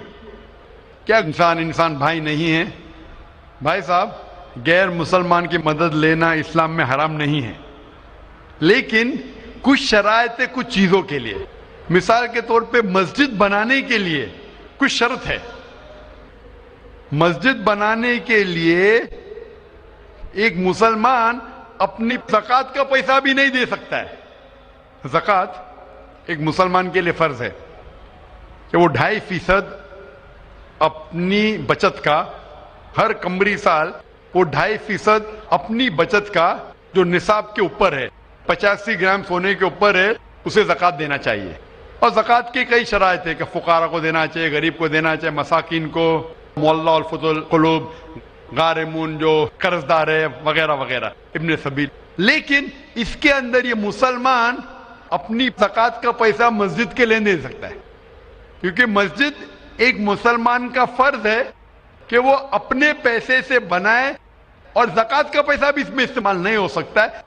کیا انسان بھائی نہیں ہے؟ بھائی صاحب، غیر مسلمان کی مدد لینا اسلام میں حرام نہیں ہے، لیکن کچھ شرائط ہے کچھ چیزوں کے لیے. مثال کے طور پہ مسجد بنانے کے لیے کچھ شرط ہے. مسجد بنانے کے لیے ایک مسلمان اپنی زکوٰۃ کا پیسہ بھی نہیں دے سکتا ہے. زکوٰۃ ایک مسلمان کے لیے فرض ہے کہ وہ 2.5% اپنی بچت کا، ہر قمری سال وہ 2.5% اپنی بچت کا جو نصاب کے اوپر ہے، 85 گرام سونے کے اوپر ہے، اسے زکوٰۃ دینا چاہیے. اور زکوٰۃ کی کئی شرائط ہے کہ فقراء کو دینا چاہیے، غریب کو دینا چاہیے، مساکین کو، معلّہ الفضل قلوب، غارمون جو قرض دار ہے، وغیرہ وغیرہ، ابن سبیل. لیکن اس کے اندر یہ مسلمان اپنی زکوٰۃ کا پیسہ مسجد کے لیے دے سکتا ہے، کیونکہ مسجد ایک مسلمان کا فرض ہے کہ وہ اپنے پیسے سے بنائے، اور زکوٰۃ کا پیسہ بھی اس میں استعمال نہیں ہو سکتا ہے،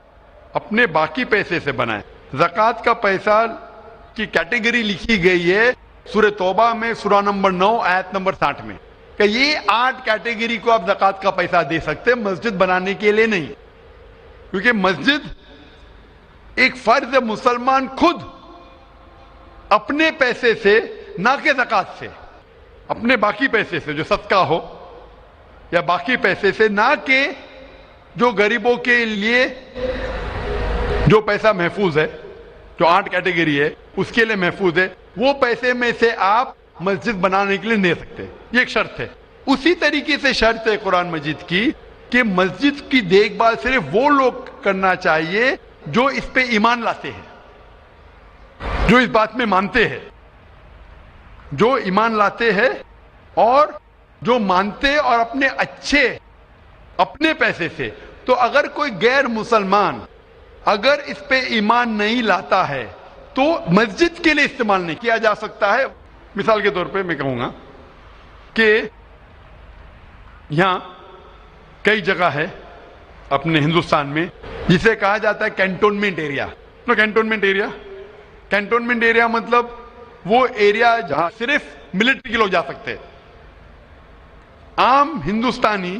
اپنے باقی پیسے سے بنائے. زکوٰۃ کا پیسہ کی کیٹیگری لکھی گئی ہے سورہ توبہ میں، سورہ نمبر 9 آیت نمبر 60 میں، کہ یہ 8 کیٹیگری کو آپ زکوٰۃ کا پیسہ دے سکتے، مسجد بنانے کے لیے نہیں. کیونکہ مسجد ایک فرض ہے، مسلمان خود اپنے پیسے سے، نہ کہ زکوٰۃ سے، اپنے باقی پیسے سے جو صدقہ ہو یا باقی پیسے سے، نہ کہ جو غریبوں کے لیے جو پیسہ محفوظ ہے، جو 8 کیٹیگری ہے اس کے لیے محفوظ ہے، وہ پیسے میں سے آپ مسجد بنانے کے لیے دے سکتے. یہ ایک شرط ہے. اسی طریقے سے شرط ہے قرآن مجید کی کہ مسجد کی دیکھ بھال صرف وہ لوگ کرنا چاہیے جو اس پہ ایمان لاتے ہیں، جو اس بات میں مانتے ہیں، جو ایمان لاتے ہیں اور جو مانتے اور اپنے اچھے اپنے پیسے سے. تو اگر کوئی غیر مسلمان اگر اس پہ ایمان نہیں لاتا ہے تو مسجد کے لیے استعمال نہیں کیا جا سکتا ہے. مثال کے طور پہ میں کہوں گا کہ یہاں کئی جگہ ہے اپنے ہندوستان میں جسے کہا جاتا ہے کینٹونمنٹ ایریا. کینٹونمنٹ ایریا مطلب وہ ایریا جہاں صرف ملٹری کے لوگ جا سکتے ہیں. عام ہندوستانی،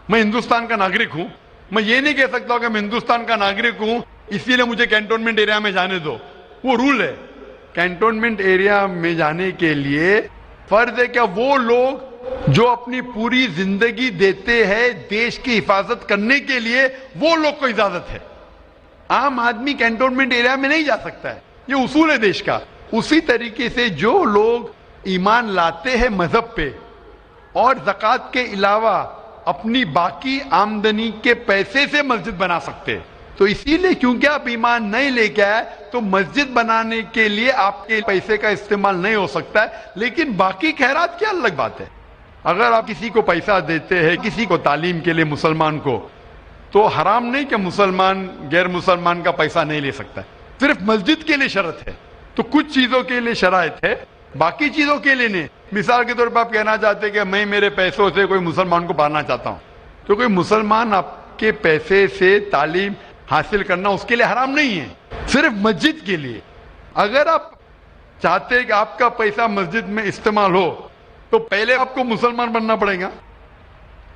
میں ہندوستان کا ناگرک ہوں، میں یہ نہیں کہہ سکتا کہ میں ہندوستان کا ناگرک ہوں اسی لیے مجھے کینٹونمنٹ ایریا میں جانے دو. وہ رول ہے. کینٹونمنٹ ایریا میں جانے کے لیے فرض ہے کہ وہ لوگ جو اپنی پوری زندگی دیتے ہیں دیش کی حفاظت کرنے کے لیے، وہ لوگ کو اجازت ہے. عام آدمی کینٹونمنٹ ایریا میں نہیں جا سکتا ہے. یہ اصول ہے دیش کا. اسی طریقے سے جو لوگ ایمان لاتے ہیں مذہب پہ اور زکوٰۃ کے علاوہ اپنی باقی آمدنی کے پیسے سے مسجد بنا سکتے. تو اسی لیے کیونکہ آپ ایمان نہیں لے کے آئے تو مسجد بنانے کے لیے آپ کے پیسے کا استعمال نہیں ہو سکتا ہے. لیکن باقی خیرات کی الگ بات ہے. اگر آپ کسی کو پیسہ دیتے ہیں، کسی کو تعلیم کے لیے مسلمان کو، تو حرام نہیں کہ مسلمان غیر مسلمان کا پیسہ نہیں لے سکتا ہے. صرف مسجد کے لیے شرط ہے. تو کچھ چیزوں کے لیے شرائط ہے، باقی چیزوں کے لیے نہیں. مثال کے طور پر آپ کہنا چاہتے ہیں کہ میں میرے پیسوں سے کوئی مسلمان کو پڑھانا چاہتا ہوں، تو کوئی مسلمان آپ کے پیسے سے تعلیم حاصل کرنا اس کے لیے حرام نہیں ہے، صرف مسجد کے لیے. اگر آپ چاہتے ہیں کہ آپ کا پیسہ مسجد میں استعمال ہو تو پہلے آپ کو مسلمان بننا پڑے گا،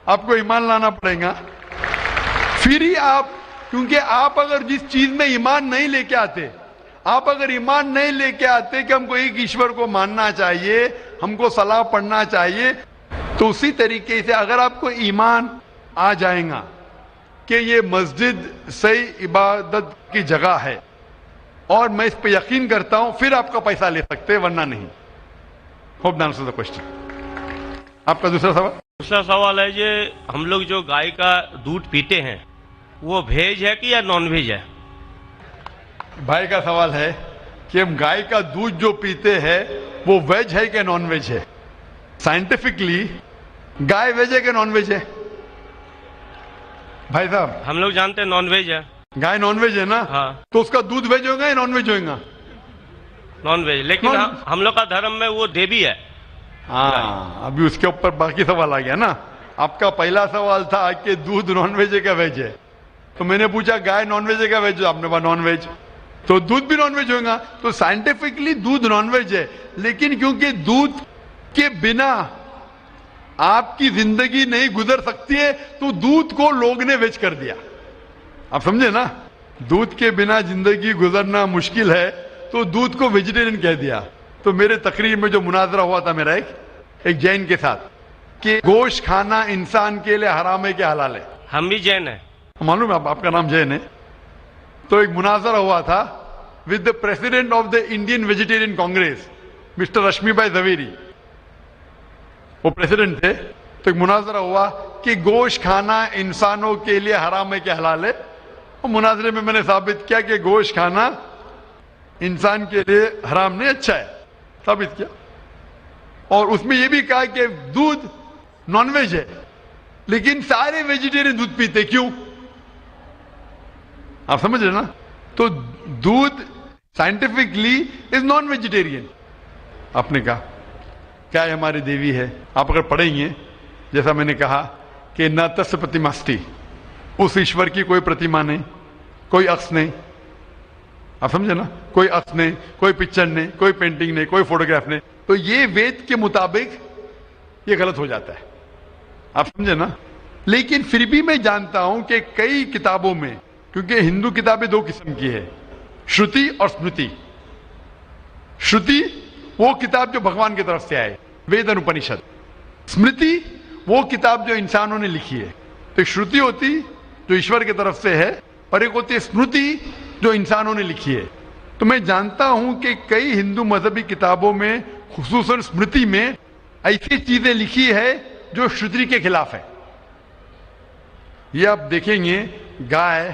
آپ کو ایمان لانا پڑے گا، پھر ہی آپ. کیونکہ آپ اگر جس چیز میں ایمان نہیں لے کے آتے، آپ اگر ایمان نہیں لے کے آتے کہ ہم کو ایک ایشور کو ماننا چاہیے، ہم کو صلاح پڑھنا چاہیے، تو اسی طریقے سے اگر آپ کو ایمان آ جائے گا کہ یہ مسجد صحیح عبادت کی جگہ ہے اور میں اس پہ یقین کرتا ہوں، پھر آپ کا پیسہ لے سکتے، ورنہ نہیں. Hope that answers the question. آپ کا دوسرا سوال؟ دوسرا سوال ہے کہ ہم لوگ جو گائے کا دودھ پیتے ہیں وہ ویج ہے کہ یا نان ویج ہے؟ بھائی کا سوال ہے کہ ہم گائے کا دودھ جو پیتے ہیں وہ ویج ہے کہ نان ویج ہے. سائنٹیفکلی گائے ویج ہے کہ نان ویج ہے بھائی صاحب؟ ہم لوگ جانتے ہیں نان ویج ہے. گائے نان ویج ہے نا؟ ہاں تو اس کا دودھ ویج ہوگا یا نان ویج ہوگا؟ Non veg. لیکن ہم لوگ کا دھرم میں وہ دیوی ہے. ہاں ابھی اس کے اوپر باقی سوال آ گیا نا. آپ کا پہلا سوال تھا کہ دودھ نان ویج ہے کیا ویج ہے, تو میں نے پوچھا گائے نان ویج ہے کیا ویج ہے, آپ نے کہا نان ویج, تو دودھ بھی نان ویج ہوگا. تو سائنٹیفکلی دودھ نان ویج ہے, لیکن کیونکہ دودھ کے بنا آپ کی زندگی نہیں گزر سکتی ہے تو دودھ کو لوگ نے ویج کر دیا. آپ سمجھے نا, دودھ کے بنا زندگی گزرنا مشکل ہے تو دودھ کو ویجیٹیرین کہہ دیا. تو میرے تقریر میں جو مناظرہ ہوا تھا میرا ایک جین کے ساتھ کہ گوشت کھانا انسان کے لیے حرام ہے کہ حلال ہے. ہم بھی جین ہیں. معلوم ہے آپ کا نام جین ہے. تو ایک مناظرہ ہوا تھا with the president of the Indian vegetarian congress mister Rashmi bhai Zaveri, وہ پریزیڈنٹ تھے. تو ایک مناظرہ ہوا کہ گوشت کھانا انسانوں کے لیے حرام ہے کہ حلال ہے. اور مناظرے میں نے ثابت کیا کہ گوشت کھانا انسان کے لیے حرام نہیں, اچھا ہے, ثابت کیا. اور اس میں یہ بھی کہا کہ دودھ نان ویج ہے, لیکن سارے ویجیٹیرین دودھ پیتے, کیوں؟ آپ سمجھ رہے نا. تو دودھ سائنٹیفکلی از نان ویجیٹیرین. آپ نے کہا کیا ہے ہماری دیوی ہے, آپ اگر پڑھیں گے جیسا میں نے کہا کہ نہ تس پرتیماستی, اس ایشور کی کوئی پرتیما نہیں, کوئی عکس نہیں. آپ سمجھے نا, کوئی عکس نہیں, کوئی پکچر نہیں, کوئی پینٹنگ نہیں, کوئی فوٹوگراف نہیں. تو یہ وید کے مطابق یہ غلط ہو جاتا ہے. آپ سمجھے نا. لیکن پھر بھی میں جانتا ہوں کہ کئی کتابوں میں, کیونکہ ہندو کتابیں دو قسم کی ہے, شروتی اور اسمرتی. شروتی وہ کتاب جو بھگوان کی طرف سے آئے, وید انوپنشد. اسمرتی وہ کتاب جو انسانوں نے لکھی ہے. تو ایک شروتی ہوتی جو ایشور کی طرف سے ہے, اور ایک ہوتی ہے اسمرتی جو انسانوں نے لکھی ہے. تو میں جانتا ہوں کہ کئی ہندو مذہبی کتابوں میں خصوصاً اسمرتی میں ایسی چیزیں لکھی ہے جو شروتی کے خلاف ہے. یہ آپ دیکھیں گے گائے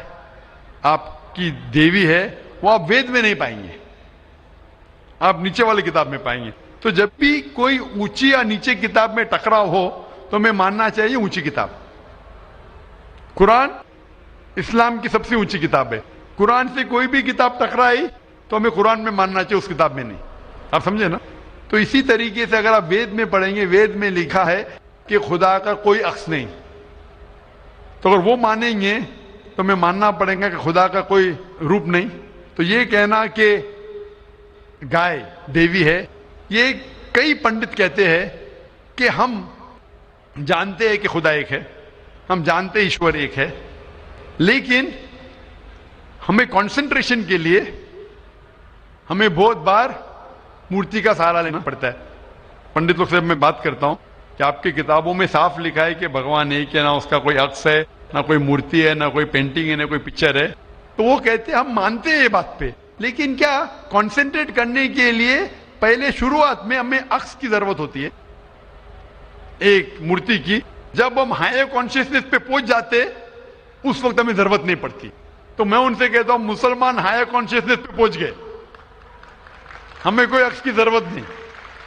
آپ کی دیوی ہے, وہ آپ وید میں نہیں پائیں گے, آپ نیچے والی کتاب میں پائیں گے. تو جب بھی کوئی اونچی یا نیچے کتاب میں ٹکراؤ ہو تو ہمیں ماننا چاہیے اونچی کتاب. قرآن اسلام کی سب سے اونچی کتاب ہے. قرآن سے کوئی بھی کتاب ٹکرائی تو ہمیں قرآن میں ماننا چاہیے, اس کتاب میں نہیں. آپ سمجھے نا. تو اسی طریقے سے اگر آپ وید میں پڑھیں گے, وید میں لکھا ہے کہ خدا کا کوئی عکس نہیں, تو اگر وہ مانیں گے تو ہمیں ماننا پڑے گا کہ خدا کا کوئی روپ نہیں. تو یہ کہنا کہ گائے دیوی ہے, یہ کئی پنڈت کہتے ہیں کہ ہم جانتے ہیں کہ خدا ایک ہے, ہم جانتے ایشور ایک ہے, لیکن ہمیں کنسنٹریشن کے لیے ہمیں بہت بار مورتی کا سہارا لینا پڑتا ہے. پنڈت لوگ سے میں بات کرتا ہوں کہ آپ کی کتابوں میں صاف لکھا ہے کہ بھگوان ایک ہے, نہ اس کا کوئی عکس ہے, نہ کوئی مورتی ہے, نہ کوئی پینٹنگ ہے, نہ کوئی پکچر ہے. تو وہ کہتے ہیں ہم مانتے ہیں یہ بات پہ, لیکن کیا کنسنٹریٹ کرنے کے لیے پہلے شروعات میں ہمیں عکس کی ضرورت ہوتی ہے, ایک مورتی کی. جب ہم ہائر کانشیسنیس پہ پہنچ جاتے اس وقت ہمیں ضرورت نہیں پڑتی. تو میں ان سے کہتا ہوں مسلمان ہائر کانشیسنیس پہ پہنچ گئے, ہمیں کوئی عکس کی ضرورت نہیں,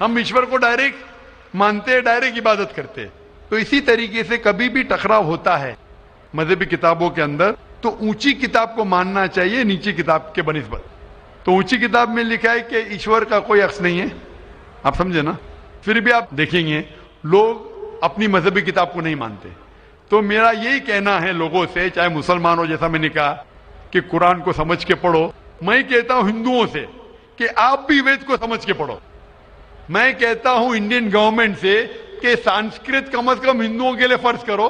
ہم ایشور کو ڈائریکٹ مانتے, ڈائریکٹ عبادت کرتے. تو اسی طریقے سے کبھی بھی ٹکراؤ ہوتا ہے مذہبی کتابوں کے اندر تو اونچی کتاب کو ماننا چاہیے نیچی کتاب کے بنسبت. تو اونچی کتاب میں لکھا ہے کہ ایشور کا کوئی عکس نہیں ہے, آپ سمجھے نا. پھر بھی آپ دیکھیں گے لوگ اپنی مذہبی کتاب کو نہیں مانتے. تو میرا یہی کہنا ہے لوگوں سے, چاہے مسلمان ہو, جیسا میں نے کہا کہ قرآن کو سمجھ کے پڑھو. میں کہتا ہوں ہندوؤں سے کہ آپ بھی وید کو سمجھ کے پڑھو. میں کہتا ہوں انڈین گورنمنٹ سے کہ سانسکرت کم از کم ہندوؤں کے لیے فرض کرو,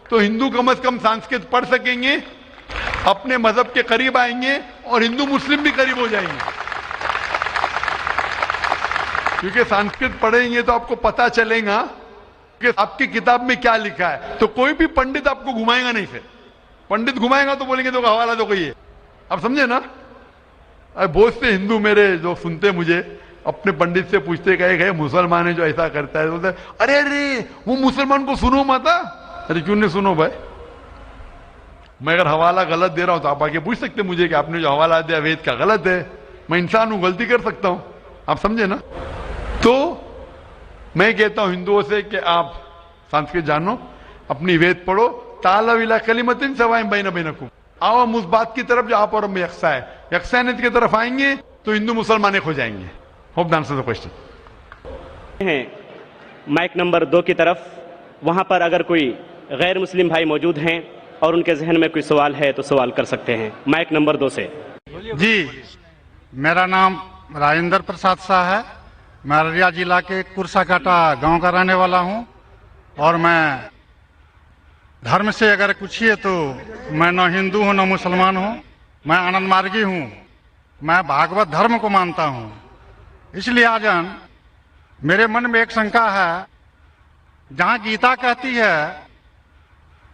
تو ہندو کم از کم سانسکرت پڑھ سکیں گے, اپنے مذہب کے قریب آئیں گے, اور ہندو مسلم بھی قریب ہو جائیں گے. کیونکہ سانسکرت پڑھیں گے تو آپ کو پتا چلے گا کہ آپ کی کتاب میں کیا لکھا ہے. تو کوئی بھی پنڈت آپ کو گھمائے گا نہیں. پھر پنڈت گھمائے گا تو بولیں گے تو حوالہ دو کوئی ہے. آپ سمجھے نا. بہت سے ہندو میرے جو سنتے مجھے اپنے پنڈت سے پوچھتے کہ مسلمان ہے جو ایسا کرتا ہے, بولتے ارے ارے وہ مسلمان کو سنو مت. ارے کیوں نہیں سنو بھائی, میں اگر حوالہ غلط دے رہا ہوں تو آپ آگے پوچھ سکتے مجھے کہ آپ نے جو حوالہ دیا وید کا غلط ہے. میں انسان ہوں, غلطی کر سکتا ہوں, آپ سمجھے نا. تو میں کہتا ہوں ہندوؤں سے کہ آپ سنسکرت جانو, اپنی وید پڑھو, تعالوا الی کلمۃ سواء بین بینکم, آؤ ہم اس بات کی طرف جو آپ اور ہم یکساں ہے, یکسانیت کی طرف آئیں گے تو ہندو مسلمان ایک ہو جائیں گے. Hope the answer the question. ہیں مائک نمبر 2 کی طرف, وہاں پر اگر کوئی غیر مسلم بھائی موجود ہیں اور ان کے ذہن میں کوئی سوال ہے تو سوال کر سکتے ہیں. مائک نمبر 2 سے. جی, میرا نام راجندر پرساد شاہ ہے. میں ارریہ ضلع کے کرسا کاٹا گاؤں کا رہنے والا ہوں, اور میں دھرم سے اگر پوچھیے تو میں نہ ہندو ہوں نہ مسلمان ہوں, میں آنند مارگی ہوں. میں بھاگوت دھرم کو مانتا ہوں. اس لحاظاً میرے من میں ایک شنکا ہے, جہاں گیتا کہتی ہے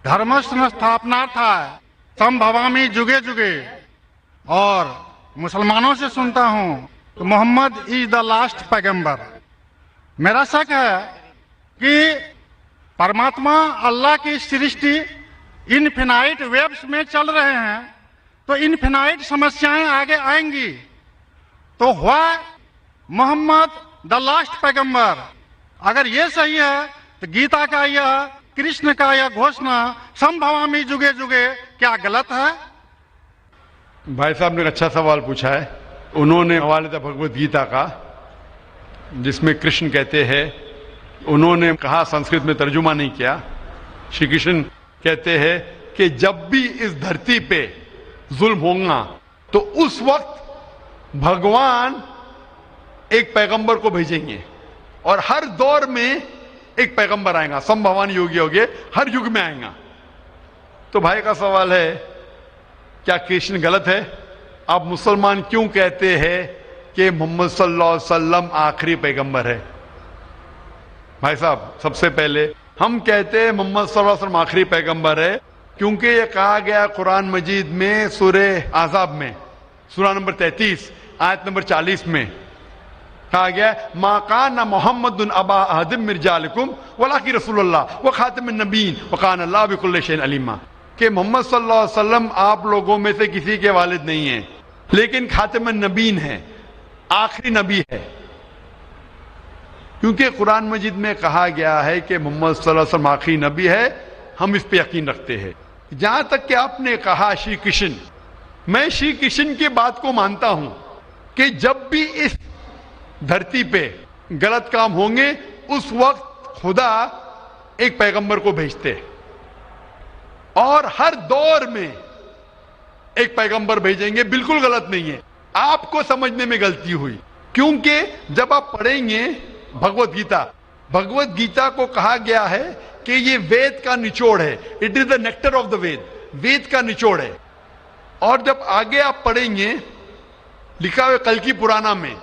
دھرمس نستھاپنارتھاے سمبھوامی جگے جگے, اور مسلمانوں سے سنتا ہوں کہ محمد از دا لاسٹ پیغمبر. میرا شک ہے کہ پرماتما اللہ کی سرشٹی انفینائٹ ویبس میں چل رہے ہیں, تو انفینائٹ سمسیایں آگے آئیں گی. تو ہوا محمد دا لاسٹ پیغمبر. اگر یہ صحیح ہے تو گیتا کا یہ کرشن کا یہ گھوشنا سمبھوامی جگے جگے کیا غلط ہے؟ بھائی صاحب نے ایک اچھا سوال پوچھا ہے. انہوں نے حوالہ تھا بھگوت گیتا کا, جس میں کرشن کہتے ہیں, انہوں نے کہا سنسکرت میں ترجمہ نہیں کیا. شری کرشن کہتے ہیں کہ جب بھی اس دھرتی پہ ظلم ہوگا تو اس وقت بھگوان ایک پیغمبر کو بھیجیں گے, اور ہر دور میں ایک پیغمبر آئے گا. سمبھوان یوگی ہوگے, ہر یگ میں آئے گا. تو بھائی کا سوال ہے کیا کرشن غلط ہے؟ آپ مسلمان کیوں کہتے ہیں کہ محمد صلی اللہ علیہ وسلم آخری پیغمبر ہے؟ بھائی صاحب, سب سے پہلے ہم کہتے ہیں محمد صلی اللہ علیہ وسلم آخری پیغمبر ہے کیونکہ یہ کہا گیا قرآن مجید میں سورہ احزاب میں, سورہ نمبر 33 آیت نمبر 40 میں کہا گیا ما کان محمد ابا احد من رجالکم ولکن رسول اللہ وخاتم النبیین وکان اللہ بکل شیء علیما, کہ محمد صلی اللہ علیہ وسلم آپ لوگوں میں سے کسی کے والد نہیں ہیں, لیکن خاتم النبیین ہیں, آخری نبی ہے. کیونکہ قرآن مجید میں کہا گیا ہے کہ محمد صلی اللہ علیہ وسلم آخری نبی ہے, ہم اس پہ یقین رکھتے ہیں. جہاں تک کہ آپ نے کہا شری کرشن, میں شری کرشن کی بات کو مانتا ہوں کہ جب بھی اس دھرتی پہ غلط کام ہوں گے اس وقت خدا ایک پیغمبر کو بھیجتے, اور ہر دور میں ایک پیغمبر بھیجیں گے. بالکل غلط نہیں ہے, آپ کو سمجھنے میں غلطی ہوئی, کیونکہ جب آپ پڑھیں گے بھگوت گیتا, بھگوت گیتا کو کہا گیا ہے کہ یہ وید کا نچوڑ ہے. It is the nectar of the Veda, Veda کا نچوڑ ہے. اور جب آگے آپ پڑھیں گے لکھا ہوا کلکی پرانا میں,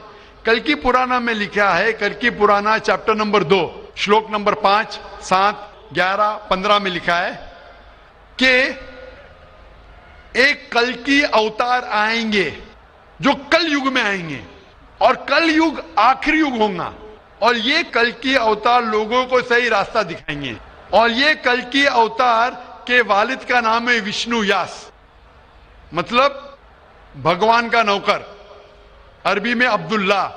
کلکی پرانا میں لکھا ہے, کلکی پرانا چیپٹر نمبر 2 شلوک نمبر 5, 7, 11, 15 میں لکھا ہے کہ ایک کلکی اوتار آئیں گے جو کل یگ میں آئیں گے, اور کل یگ آخری یگ ہوگا, اور یہ کلکی اوتار لوگوں کو صحیح راستہ دکھائیں گے. اور یہ کلکی اوتار کے والد کا نام ہے وشنو یاس, مطلب بھگوان کا نوکر, عربی میں عبداللہ,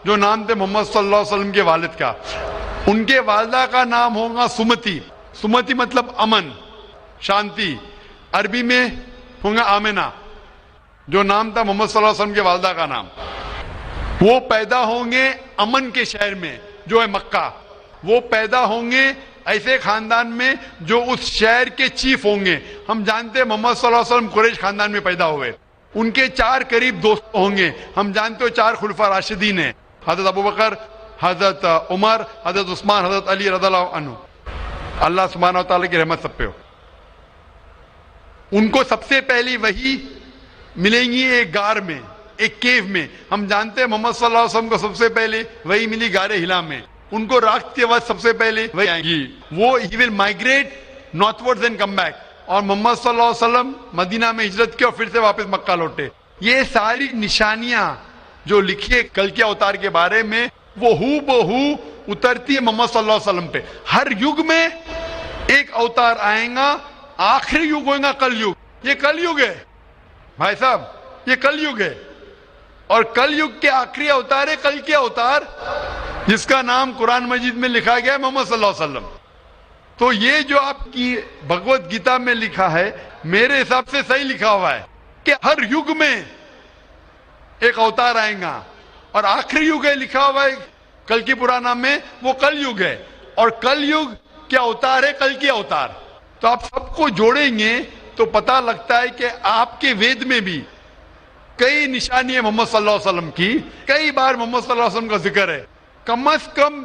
جو نام تھے محمد صلی اللہ علیہ وسلم کے والد کا. ان کے والدہ کا نام ہوگا سمتی, سمتی مطلب امن, شانتی. عربی میں ہوگا آمنہ, جو نام تھا محمد صلی اللہ علیہ وسلم کے والدہ کا نام. وہ پیدا ہوں گے امن کے شہر میں جو ہے مکہ. وہ پیدا ہوں گے ایسے خاندان میں جو اس شہر کے چیف ہوں گے. ہم جانتے ہیں محمد صلی اللہ علیہ وسلم قریش خاندان میں پیدا ہوئے. ان کے 4 قریب دوست ہوں گے. ہم جانتے ہو 4 خلفاء راشدین ہیں, حضرت ابوبکر, حضرت عمر, حضرت عثمان, حضرت علی رضی اللہ عنہ. اللہ سبحانہ و تعالیٰ کی رحمت سب پہ ہو. ان کو سب سے پہلی وحی ملیں گی ایک غار میں, ایک کیو میں. ہم جانتے ہیں محمد صلی اللہ علیہ وسلم کو سب سے پہلے وحی ملی غار ہرا میں. ان کو رات کے وقت سب سے پہلے وحی آئے گی. وہ ہی will migrate northwards and come back. اور محمد صلی اللہ علیہ وسلم مدینہ میں ہجرت کی اور پھر سے واپس مکہ لوٹے. یہ ساری نشانیاں جو لکھی ہے کل کے اوتار کے بارے میں, وہ ہو بہو اترتی ہے محمد صلی اللہ علیہ وسلم پہ. ہر یگ میں ایک اوتار آئے گا, آخری یگ ہوگا کل یگ. یہ کل یگ ہے بھائی صاحب, یہ کل یگ ہے. اور کل یگ کے آخری اوتار ہے کل کے اوتار، جس کا نام قرآن مجید میں لکھا گیا ہے محمد صلی اللہ علیہ وسلم. تو یہ جو آپ کی بھگوت گیتا میں لکھا ہے میرے حساب سے صحیح لکھا ہوا ہے کہ ہر یگ میں ایک اوتار آئے گا، اور آخری یگ ہے لکھا ہوا ہے کل کی پرانا میں، وہ کل یگ ہے، اور کل یگ کیا اوتار ہے کل کی اوتار. تو آپ سب کو جوڑیں گے تو پتہ لگتا ہے کہ آپ کے وید میں بھی کئی نشانی ہے محمد صلی اللہ علیہ وسلم کی، کئی بار محمد صلی اللہ علیہ وسلم کا ذکر ہے. کم از کم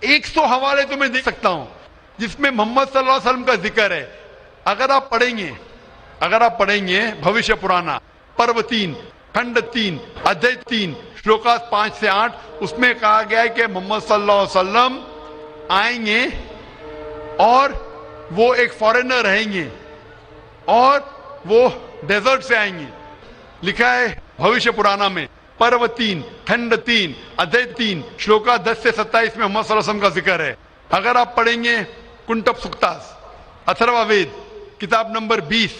100 حوالے تو میں دے سکتا ہوں جس میں محمد صلی اللہ علیہ وسلم کا ذکر ہے. اگر آپ پڑھیں گے بھوشیہ پرانا پرو 3 کھنڈ 3 ادھیے 3 شلوکاس 5 سے 8، اس میں کہا گیا ہے کہ محمد صلی اللہ علیہ وسلم آئیں گے اور وہ ایک فارینر رہیں گے اور وہ ڈیزرٹ سے آئیں گے. لکھا ہے بھوشیہ پرانا میں پرو 3 کھنڈ 3 ادھیے 3 شلوکا 10 سے 27 میں محمد صلی اللہ علیہ وسلم کا ذکر ہے. اگر آپ پڑھیں گے کنٹپ سکتاس اتھروا وید کتاب نمبر 20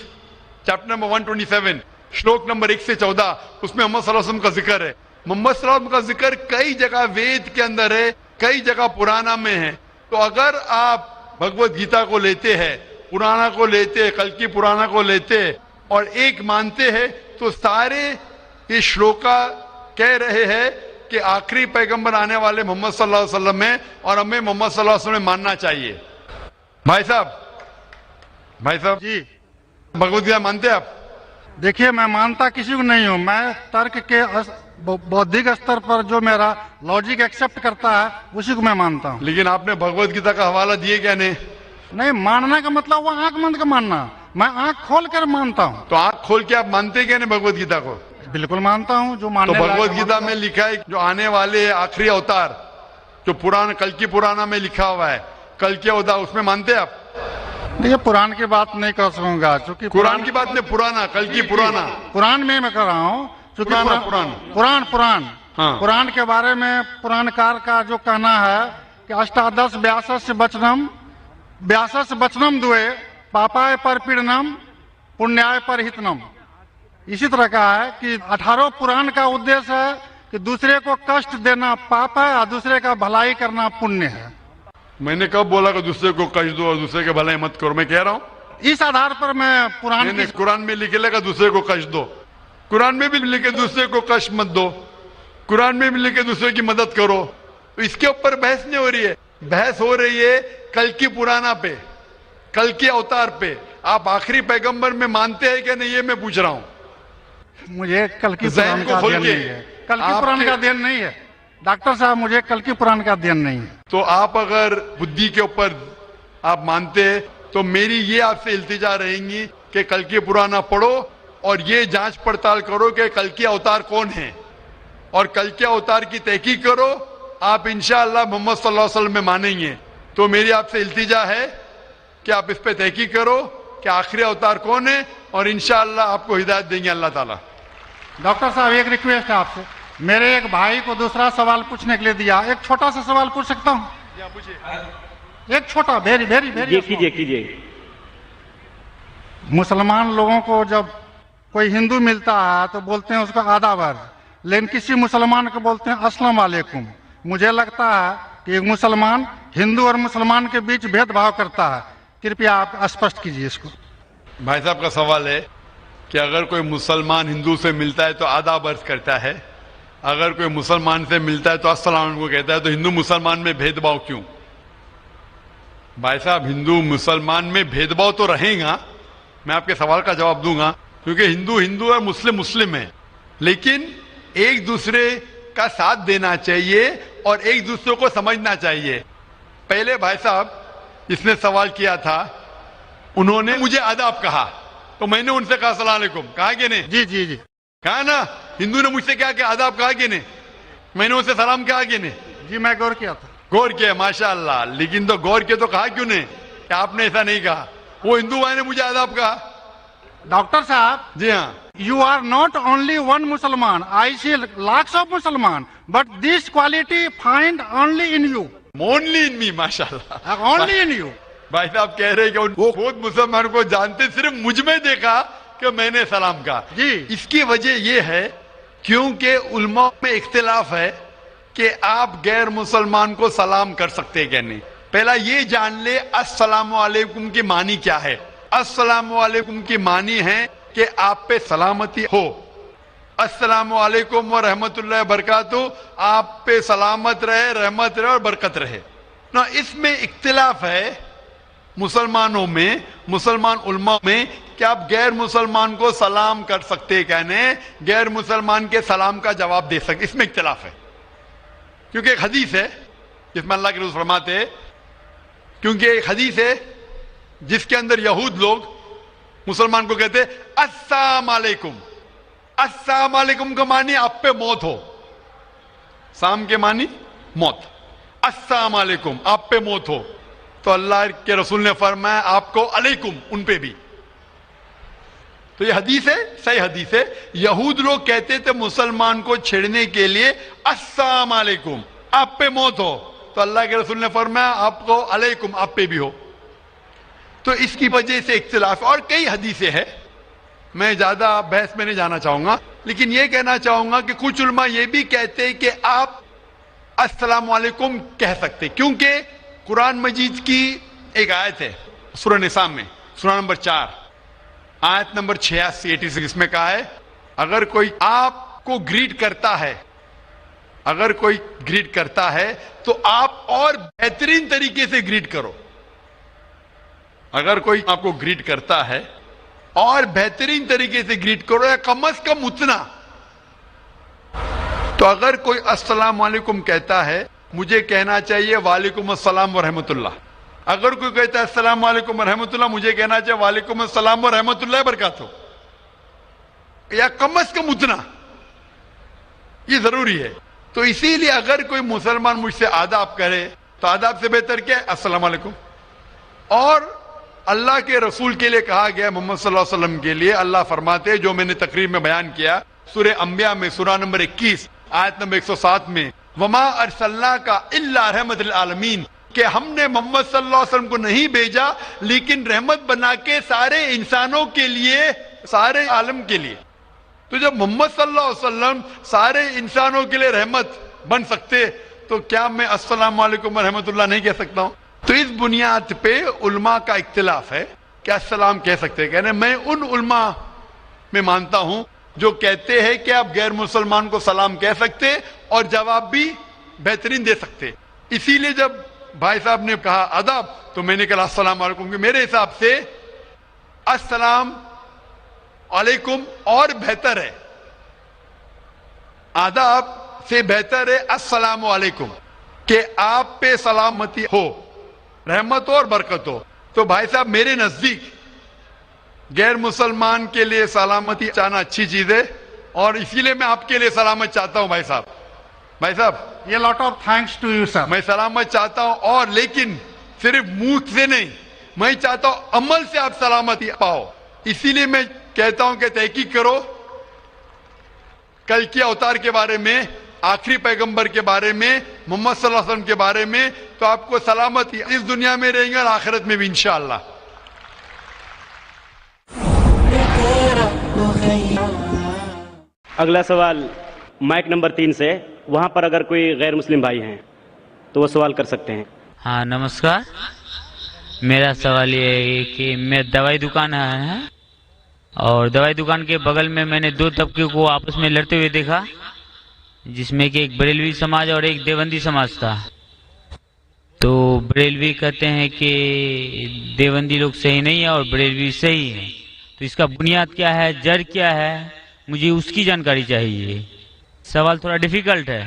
چیپٹر نمبر 127 شلوک نمبر 1 سے 14، اس میں محمد صلی اللہ علیہ وسلم کا ذکر ہے. محمد صلی اللہ علیہ وسلم کا ذکر کئی جگہ وید کے اندر ہے، کئی جگہ پرانا میں ہے. تو اگر آپ بھگوت گیتا کو لیتے ہیں، پرانا کو لیتے، کل کی پرانا کو لیتے اور ایک مانتے ہیں، تو سارے یہ شلوکا کہہ رہے ہیں کہ آخری پیغمبر آنے والے محمد صلی اللہ علیہ وسلم ہیں اور ہمیں محمد صلی اللہ علیہ وسلم ماننا چاہیے. بھائی صاحب جی بھگوت گیتا مانتے ہیں آپ؟ دیکھیے، میں مانتا کسی کو نہیں ہوں. میں ترک کے بودھک استر پر جو میرا لاجک ایکسپٹ کرتا ہے اسی کو میں مانتا ہوں. لیکن آپ نے بھگوت گیتا کا حوالہ دیے کیا نہیں؟ نہیں، ماننا کا مطلب وہ آنکھ بند کا ماننا، میں آنکھ کھول کر مانتا ہوں. تو آنکھ کھول کے آپ مانتے کیا نہیں بھگوت گیتا کو؟ بالکل مانتا ہوں. جو تو ماننے لائق بھگوت ہے گیتا میں لکھا ہے جو آنے والے آخری اوتار جو کل کی پرانا میں لکھا ہوا ہے کل کے اوتار، اس میں مانتے آپ؟ دیکھیے، قرآن کی بات نہیں کر سکوں گا چونکہ قرآن کی بات نہیں، پرانا کل کی پرانا قرآن میں کر رہا ہوں چونکہ قرآن ہاں. قرآن کے بارے میں پران کار کا جو کہنا ہے کہ اشٹادش 82 بچنم دوئے پاپائے پر پیڑنم پنیائے پر ہتنم. اسی طرح کا ہے کہ 18 پران کا ادیش ہے کہ دوسرے کو کشٹ دینا پاپ ہے اور دوسرے کا بھلائی کرنا پنیہ ہے. میں نے کب بولا کہ دوسرے کو کشٹ دو اور دوسرے کے بھلائی مت کرو؟ میں کہہ رہا ہوں اس آدھار پر میں قرآن میں لکھے لگا دوسرے کو کشٹ دو، قرآن میں بھی لکھے دوسرے کو کشٹ مت دو، قرآن میں بھی لکھے دوسرے کی مدد کرو. اس کے اوپر بحث نہیں ہو رہی ہے، بحث ہو رہی ہے کل کی پرانا پہ، کل کے اوتار پہ. آپ آخری پیغمبر میں مانتے ہیں کہ نہیں یہ میں پوچھ رہا ہوں. مجھے کل کی ذہن پران کو کا کھول دھیان کے نہیں ہے. کل کی پران کا دھیان نہیں ہے ڈاکٹر صاحب، مجھے کل کی پران کا دھیان نہیں ہے. تو آپ اگر بدھی کے اوپر آپ مانتے ہیں تو میری یہ آپ سے التجا رہیں گی کہ کل کی پرانا پڑھو اور یہ جانچ پڑتال کرو کہ کل کے اوتار کون ہیں اور کل کے اوتار کی تحقیق کرو. آپ انشاءاللہ محمد صلی اللہ علیہ وسلم میں مانیں گے. تو میری آپ سے التجا ہے کہ آپ اس پہ تحقیق کرو کہ آخری اوتار کون ہے اور انشاءاللہ آپ کو ہدایت دیں گے اللہ تعالیٰ. ڈاکٹر صاحب، ایک ریکویسٹ ہے آپ سے. میرے ایک بھائی کو دوسرا سوال پوچھنے کے لیے دیا، ایک چھوٹا سا سوال پوچھ سکتا ہوں؟ ایک چھوٹا یہ کیجئے. مسلمان لوگوں کو جب کوئی ہندو ملتا ہے تو بولتے ہیں اس کو آداب، لیکن کسی مسلمان کو بولتے ہیں السلام علیکم. مجھے لگتا ہے کہ ایک مسلمان ہندو اور مسلمان کے بیچ بھید بھاؤ کرتا ہے. کرپیا آپ اسپشٹ کیجیے اس کو. بھائی صاحب کا سوال ہے کہ اگر کوئی مسلمان ہندو سے ملتا ہے تو آداب عرض کرتا ہے، اگر کوئی مسلمان سے ملتا ہے تو السلام علیکم کہتا ہے، تو ہندو مسلمان میں بھید بھاؤ کیوں؟ بھائی صاحب، ہندو مسلمان میں بھید بھاؤ تو رہے گا، میں آپ کے سوال کا جواب دوں گا، کیونکہ ہندو ہندو اور مسلم مسلم ہے، لیکن ایک دوسرے کا ساتھ دینا چاہیے اور ایک دوسرے کو سمجھنا چاہیے. پہلے بھائی صاحب جس نے سوال کیا تھا انہوں نے مجھے آداب کہا تو میں نے ان سے کہا السلام علیکم، کہا کہ نہیں؟ جی جی جی کہا نا. ہندو نے مجھ سے کیا کہ آداب کہا کہ نہیں؟ میں نے ان سے سلام کہا کہ نہیں؟ جی میں غور کیا تھا. غور کیا، ماشاءاللہ. لیکن تو غور کیا تو کہا کیوں نہیں کہ آپ نے ایسا نہیں کہا؟ وہ ہندو بھائی نے مجھے آداب کہا. ڈاکٹر صاحب، جی ہاں، you are not only one Musliman. I see lakhs of Musliman, but this quality find only in you. only in me, ماشاءاللہ. Only in you. بھائی صاحب کہہ رہے کہ وہ خود مسلمان کو جانتے، صرف مجھ میں دیکھا کہ میں نے سلام کہا. جی. اس کی وجہ یہ ہے کیونکہ علماء میں اختلاف ہے کہ آپ غیر مسلمان کو سلام کر سکتے کہ نہیں. پہلا یہ جان لے السلام علیکم کی معنی کیا ہے. السلام علیکم کی معنی ہے کہ آپ پہ سلامتی ہو. السلام علیکم ورحمۃ اللہ وبرکاتہ, آپ پہ سلامت رہے, رحمت رہے اور برکت رہے. نا اس میں اختلاف ہے مسلمانوں میں, مسلمان علماء میں, کہ آپ غیر مسلمان کو سلام کر سکتے کہنے, غیر مسلمان کے سلام کا جواب دے سکتے, اس میں اختلاف ہے. کیونکہ ایک حدیث ہے جس میں اللہ کے رسول فرماتے ہیں, کیونکہ ایک حدیث ہے جس کے اندر یہود لوگ مسلمان کو کہتے السلام علیکم. السلام علیکم کا معنی آپ پہ موت ہو, سام کے معنی موت, السلام علیکم آپ پہ موت ہو. تو اللہ کے رسول نے فرمایا آپ کو علیکم ان پہ بھی. تو یہ حدیث ہے, صحیح حدیث ہے. یہود لوگ کہتے تھے مسلمان کو چھیڑنے کے لیے السلام علیکم آپ پہ موت ہو, تو اللہ کے رسول نے فرمایا آپ کو علیکم آپ پہ بھی ہو. تو اس کی وجہ سے اختلاف, اور کئی حدیثیں ہیں, میں زیادہ بحث میں نہیں جانا چاہوں گا, لیکن یہ کہنا چاہوں گا کہ کچھ علماء یہ بھی کہتے ہیں کہ آپ السلام علیکم کہہ سکتے, کیونکہ قرآن مجید کی ایک آیت ہے سورہ نساء میں, سورہ نمبر 4 آیت نمبر 86 اس میں کہا ہے اگر کوئی آپ کو گریٹ کرتا ہے, اگر کوئی گریٹ کرتا ہے تو آپ اور بہترین طریقے سے گریٹ کرو. اگر کوئی آپ کو گریٹ کرتا ہے اور بہترین طریقے سے گریٹ کرو, یا کم از کم اتنا. تو اگر کوئی السلام علیکم کہتا ہے مجھے کہنا چاہیے وعلیکم السلام ورحمۃ اللہ. اگر کوئی کہتا ہے السلام علیکم ورحمۃ اللہ, مجھے کہنا چاہیے وعلیکم السلام ورحمۃ اللہ وبرکاتہ, یا کم از کم اتنا, یہ ضروری ہے. تو اسی لیے اگر کوئی مسلمان مجھ سے آداب کرے تو آداب سے بہتر کیا ہے السلام علیکم. اور اللہ کے رسول کے لیے کہا گیا محمد صلی اللہ علیہ وسلم کے لیے, اللہ فرماتے جو میں نے تقریر میں بیان کیا سورہ انبیاء میں سورہ نمبر 21 آیت نمبر 107 میں, وما ارسلناک الا رحمت للعالمین, کہ ہم نے محمد صلی اللہ علیہ وسلم کو نہیں بھیجا لیکن رحمت بنا کے سارے انسانوں کے لیے, سارے عالم کے لیے. تو جب محمد صلی اللہ علیہ وسلم سارے انسانوں کے لیے رحمت بن سکتے تو کیا میں السلام علیکم ورحمۃ اللہ نہیں کہہ سکتا ہوں؟ تو اس بنیاد پہ علماء کا اختلاف ہے کہ السلام کہہ سکتے. کہنے میں ان علماء میں مانتا ہوں جو کہتے ہیں کہ آپ غیر مسلمان کو سلام کہہ سکتے اور جواب بھی بہترین دے سکتے. اسی لیے جب بھائی صاحب نے کہا آداب تو میں نے کہا السلام علیکم, کہ میرے حساب سے السلام علیکم اور بہتر ہے, آداب سے بہتر ہے السلام علیکم, کہ آپ پہ سلامتی ہو, رحمت ہو اور برکت ہو. تو بھائی صاحب میرے نزدیک غیر مسلمان کے لیے سلامتی چاہنا اچھی چیز ہے, اور اسی لیے میں آپ کے لیے سلامت چاہتا ہوں بھائی صاحب. بھائی صاحب A lot of thanks to you, sir. میں سلامت چاہتا ہوں, اور لیکن صرف منہ سے نہیں, میں چاہتا ہوں عمل سے آپ سلامتی پاؤ. اسی لیے میں کہتا ہوں کہ تحقیق کرو کل کے اوتار کے بارے میں, آخری پیغمبر کے بارے میں, محمد صلی اللہ علیہ وسلم کے بارے میں, تو آپ کو سلامتی اس دنیا میں رہیں گے اور آخرت میں بھی انشاءاللہ. اگلا سوال مائک نمبر 3 سے, وہاں پر اگر کوئی غیر مسلم بھائی ہیں تو وہ سوال کر سکتے ہیں. ہاں نمسکار, میرا سوال یہ ہے کہ میں دوائی دکان ہے اور دوائی دکان کے بغل میں نے 2 طبقے کو آپس میں لڑتے ہوئے دیکھا, جس میں کہ ایک بریلوی سماج اور ایک دیوبندی سماج تھا. تو بریلوی کہتے ہیں کہ دیوبندی لوگ صحیح نہیں ہے اور بریلوی صحیح ہے, تو اس کا بنیاد کیا ہے, جڑ کیا ہے, مجھے اس کی جانکاری چاہیے. سوال تھوڑا ڈیفیکلٹ ہے.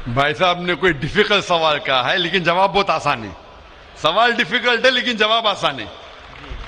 بھائی صاحب نے کوئی ڈیفیکلٹ سوال کہا ہے لیکن جواب بہت آسان ہے. سوال ڈیفیکلٹ ہے لیکن جواب آسان ہے,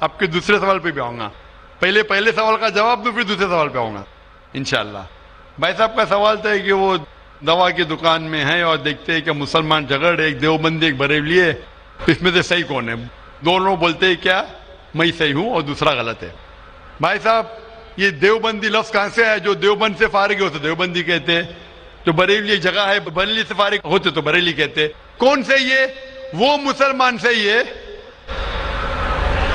آپ کے دوسرے سوال پہ بھی آؤں گا. پہلے سوال کا جواب دوں پھر دوسرے سوال پہ آؤں گا انشاءاللہ. بھائی صاحب کا سوال تھا کہ وہ دوا کی دکان میں ہے اور دیکھتے ہیں کہ مسلمان جھگڑ, ایک دیوبندی ایک بریلوی ہے, اس میں سے صحیح کون ہے؟ دونوں بولتے ہیں کیا میں صحیح ہوں اور دوسرا غلط ہے. بھائی صاحب یہ دیوبندی لفظ کہاں سے ہے؟ جو دیوبند سے فارغ ہوتے دیوبندی کہتے ہیں, جو بریلی جگہ ہے بریلی سے فارغ ہوتے تو بریلی کہتے. کون سے یہ؟ وہ مسلمان سے یہ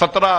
17,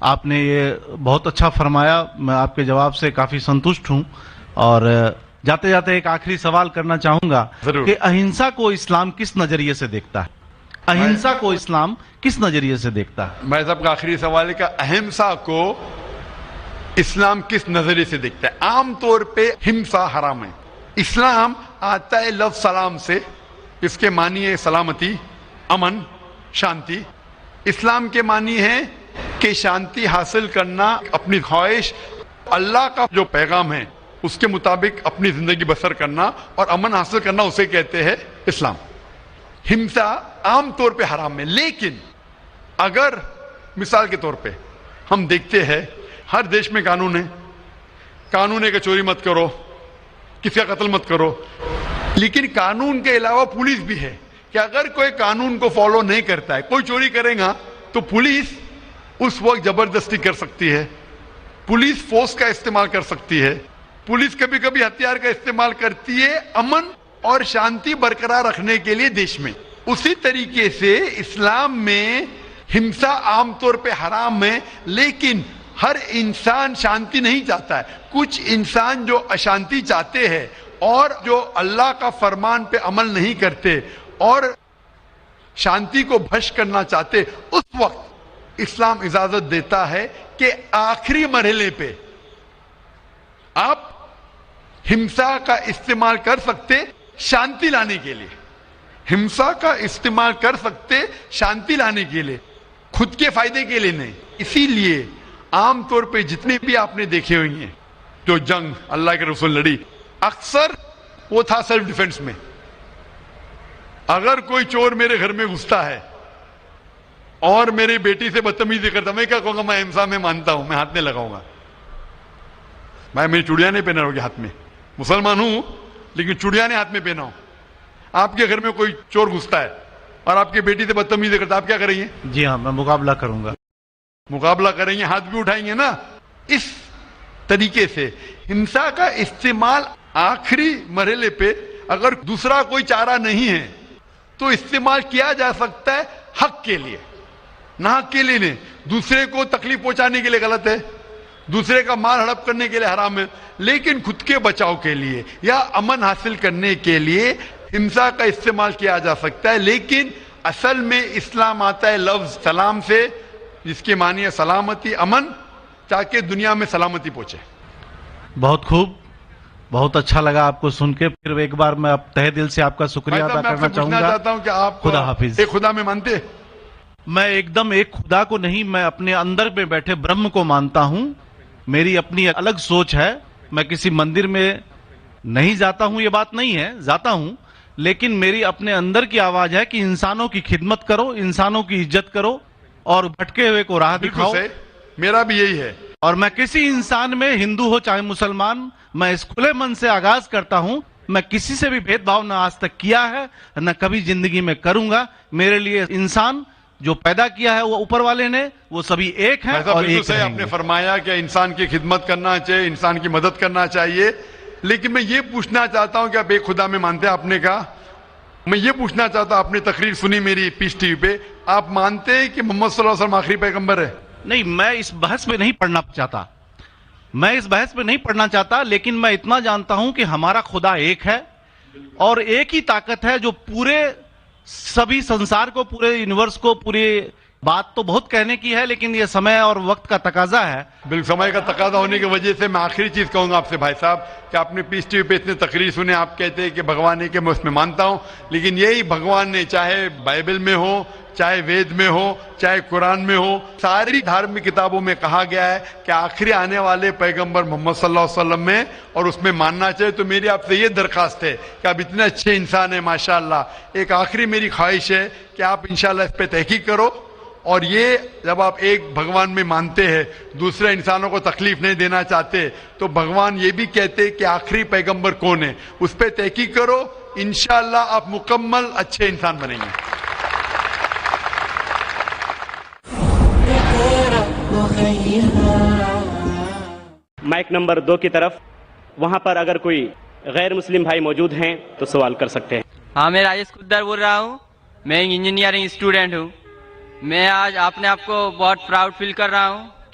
آپ نے یہ بہت اچھا فرمایا. میں آپ کے جواب سے کافی سنتشٹ ہوں. اور جاتے جاتے ایک آخری سوال کرنا چاہوں گا ضرور. کہ اہنسا کو اسلام کس نظریے سے دیکھتا ہے؟ اہنسا کو اسلام کس نظریے سے دیکھتا ہے؟ بھائی صاحب کا آخری سوال ہے کہ اہمسا کو اسلام کس نظریے سے دیکھتا ہے. عام طور پہ ہمسا حرام ہے. اسلام آتا ہے لفظ سلام سے. اس کے معنی ہے سلامتی, امن, شانتی. اسلام کے معنی ہے کہ شانتی حاصل کرنا, اپنی خواہش, اللہ کا جو پیغام ہے اس کے مطابق اپنی زندگی بسر کرنا اور امن حاصل کرنا, اسے کہتے ہیں اسلام. ہمسا عام طور پہ حرام ہے. لیکن اگر مثال کے طور پہ ہم دیکھتے ہیں ہر دیش میں قانون ہے. قانون ہے کہ چوری مت کرو, کسی کا قتل مت کرو. لیکن قانون کے علاوہ پولیس بھی ہے کہ اگر کوئی قانون کو فالو نہیں کرتا ہے, کوئی چوری کرے گا تو پولیس اس وقت زبردستی کر سکتی ہے, پولیس فورس کا استعمال کر سکتی ہے, پولیس کبھی کبھی ہتھیار کا استعمال کرتی ہے امن اور شانتی برقرار رکھنے کے لیے دیش میں. اسی طریقے سے اسلام میں ہمسا عام طور پہ حرام ہے. لیکن ہر انسان شانتی نہیں چاہتا ہے. کچھ انسان جو اشانتی چاہتے ہیں اور جو اللہ کا فرمان پہ عمل نہیں کرتے اور شانتی کو بھش کرنا چاہتے, اس وقت اسلام اجازت دیتا ہے کہ آخری مرحلے پہ آپ ہمسا کا استعمال کر سکتے شانتی لانے کے لیے. ہمسا کا استعمال کر سکتے شانتی لانے کے لیے, خود کے فائدے کے لیے نہیں. اسی لیے عام طور پہ جتنے بھی آپ نے دیکھے ہوئی ہیں جو جنگ اللہ کے رسول لڑی, اکثر وہ تھا سیلف ڈیفنس میں. اگر کوئی چور میرے گھر میں گھستا ہے اور میری بیٹی سے بدتمیزی کرتا, میں کیا کہوں گا, میں ہمسا میں مانتا ہوں, میں ہاتھ نہیں لگاؤں گا. میں میری چوڑیاں نہیں پہنا ہوگی ہاتھ میں, مسلمان ہوں لیکن چوڑیاں نہیں ہاتھ میں پہنا ہوں. آپ کے گھر میں کوئی چور گھستا ہے اور آپ کی بیٹی سے بدتمیزی کرتا, آپ کیا کریں گے؟ جی ہاں, میں مقابلہ کروں گا. مقابلہ کریں گے, ہاتھ بھی اٹھائیں گے نا. اس طریقے سے ہمسا کا استعمال آخری مرحلے پہ اگر دوسرا کوئی چارہ نہیں ہے تو استعمال کیا جا سکتا ہے حق کے لیے, نہ حق کے لیے نہیں. دوسرے کو تکلیف پہنچانے کے لیے غلط ہے, دوسرے کا مال ہڑپ کرنے کے لیے حرام ہے. لیکن خود کے بچاؤ کے لیے یا امن حاصل کرنے کے لیے ہمسا کا استعمال کیا جا سکتا ہے. لیکن اصل میں اسلام آتا ہے لفظ سلام سے, جس کے معنی ہے سلامتی, امن, تاکہ دنیا میں سلامتی پہنچے. بہت خوب, بہت اچھا لگا آپ کو سن کے. پھر ایک بار میں تہ دل سے آپ کا شکریہ ادا کرنا چاہوں گا. چاہتا ہوں کہ آپ خدا حافظ. ایک خدا میں مانتے؟ میں ایک دم ایک خدا کو نہیں, میں اپنے اندر میں بیٹھے برہم کو مانتا ہوں. میری اپنی الگ سوچ ہے. میں کسی مندر میں نہیں جاتا ہوں, یہ بات نہیں ہے, جاتا ہوں, لیکن میری اپنے اندر کی آواز ہے کہ انسانوں کی خدمت کرو, انسانوں کی عزت کرو اور بھٹکے ہوئے کو راہ دکھاؤ. میرا بھی یہی ہے. اور میں کسی انسان میں, ہندو ہو چاہے مسلمان, میں اس کھلے من سے آغاز کرتا ہوں. میں کسی سے بھی بھید بھاؤ نہ آج تک کیا ہے, نہ کبھی زندگی میں کروں گا. میرے لیے انسان جو پیدا کیا ہے وہ اوپر والے نے, وہ سبھی ایک ہیں اور ایک رہیں گے. آپ نے فرمایا کہ انسان کی خدمت کرنا چاہیے, انسان کی مدد کرنا چاہیے. لیکن میں یہ پوچھنا چاہتا ہوں کہ آپ ایک خدا میں مانتے ہیں, آپ نے کہا. میں یہ پوچھنا چاہتا ہوں, آپ نے تقریر سنی میری پیس ٹی وی پہ, آپ مانتے ہیں کہ محمد صلی اللہ علیہ وسلم آخری پیغمبر ہے؟ نہیں, میں اس بحث میں نہیں پڑھنا چاہتا, میں اس بحث میں نہیں پڑھنا چاہتا. لیکن میں اتنا جانتا ہوں کہ ہمارا خدا ایک ہے اور ایک ہی طاقت ہے جو پورے سبھی سنسار کو, پورے یونیورس کو, پوری بات تو بہت کہنے کی ہے لیکن یہ سمے اور وقت کا تقاضا ہے. بالکل سمے کا تقاضا ہونے کی وجہ سے میں آخری چیز کہوں گا آپ سے بھائی صاحب کہ آپ نے پیس ٹی وی پہ اتنے تقریر سنے, آپ کہتے ہیں کہ بھگوان ہے, کہ میں اس میں مانتا ہوں. لیکن یہی بھگوان نے, چاہے بائبل میں ہو, چاہے وید میں ہو, چاہے قرآن میں ہو, ساری دھارمک کتابوں میں کہا گیا ہے کہ آخری آنے والے پیغمبر محمد صلی اللہ علیہ وسلم میں, اور اس میں ماننا چاہیے. تو میری آپ سے یہ درخواست ہے کہ آپ اتنے اچھے انسان ہیں ماشاءاللہ, ایک آخری میری خواہش ہے کہ آپ انشاءاللہ اس پہ تحقیق کرو. اور یہ جب آپ ایک بھگوان میں مانتے ہیں, دوسرے انسانوں کو تکلیف نہیں دینا چاہتے, تو بھگوان یہ بھی کہتے کہ آخری پیغمبر کون ہے, اس پہ تحقیق کرو. انشاءاللہ آپ مکمل اچھے انسان بنیں گے. مائک نمبر 2 کی طرف, وہاں پر اگر کوئی غیر مسلم بھائی موجود ہیں تو سوال کر سکتے ہیں. ہاں, میں راجیش کدر بول رہا ہوں. میں ایک انجینئرنگ اسٹوڈنٹ ہوں. میں آج اپنے آپ کو بہت پراؤڈ فیل کر رہا ہوں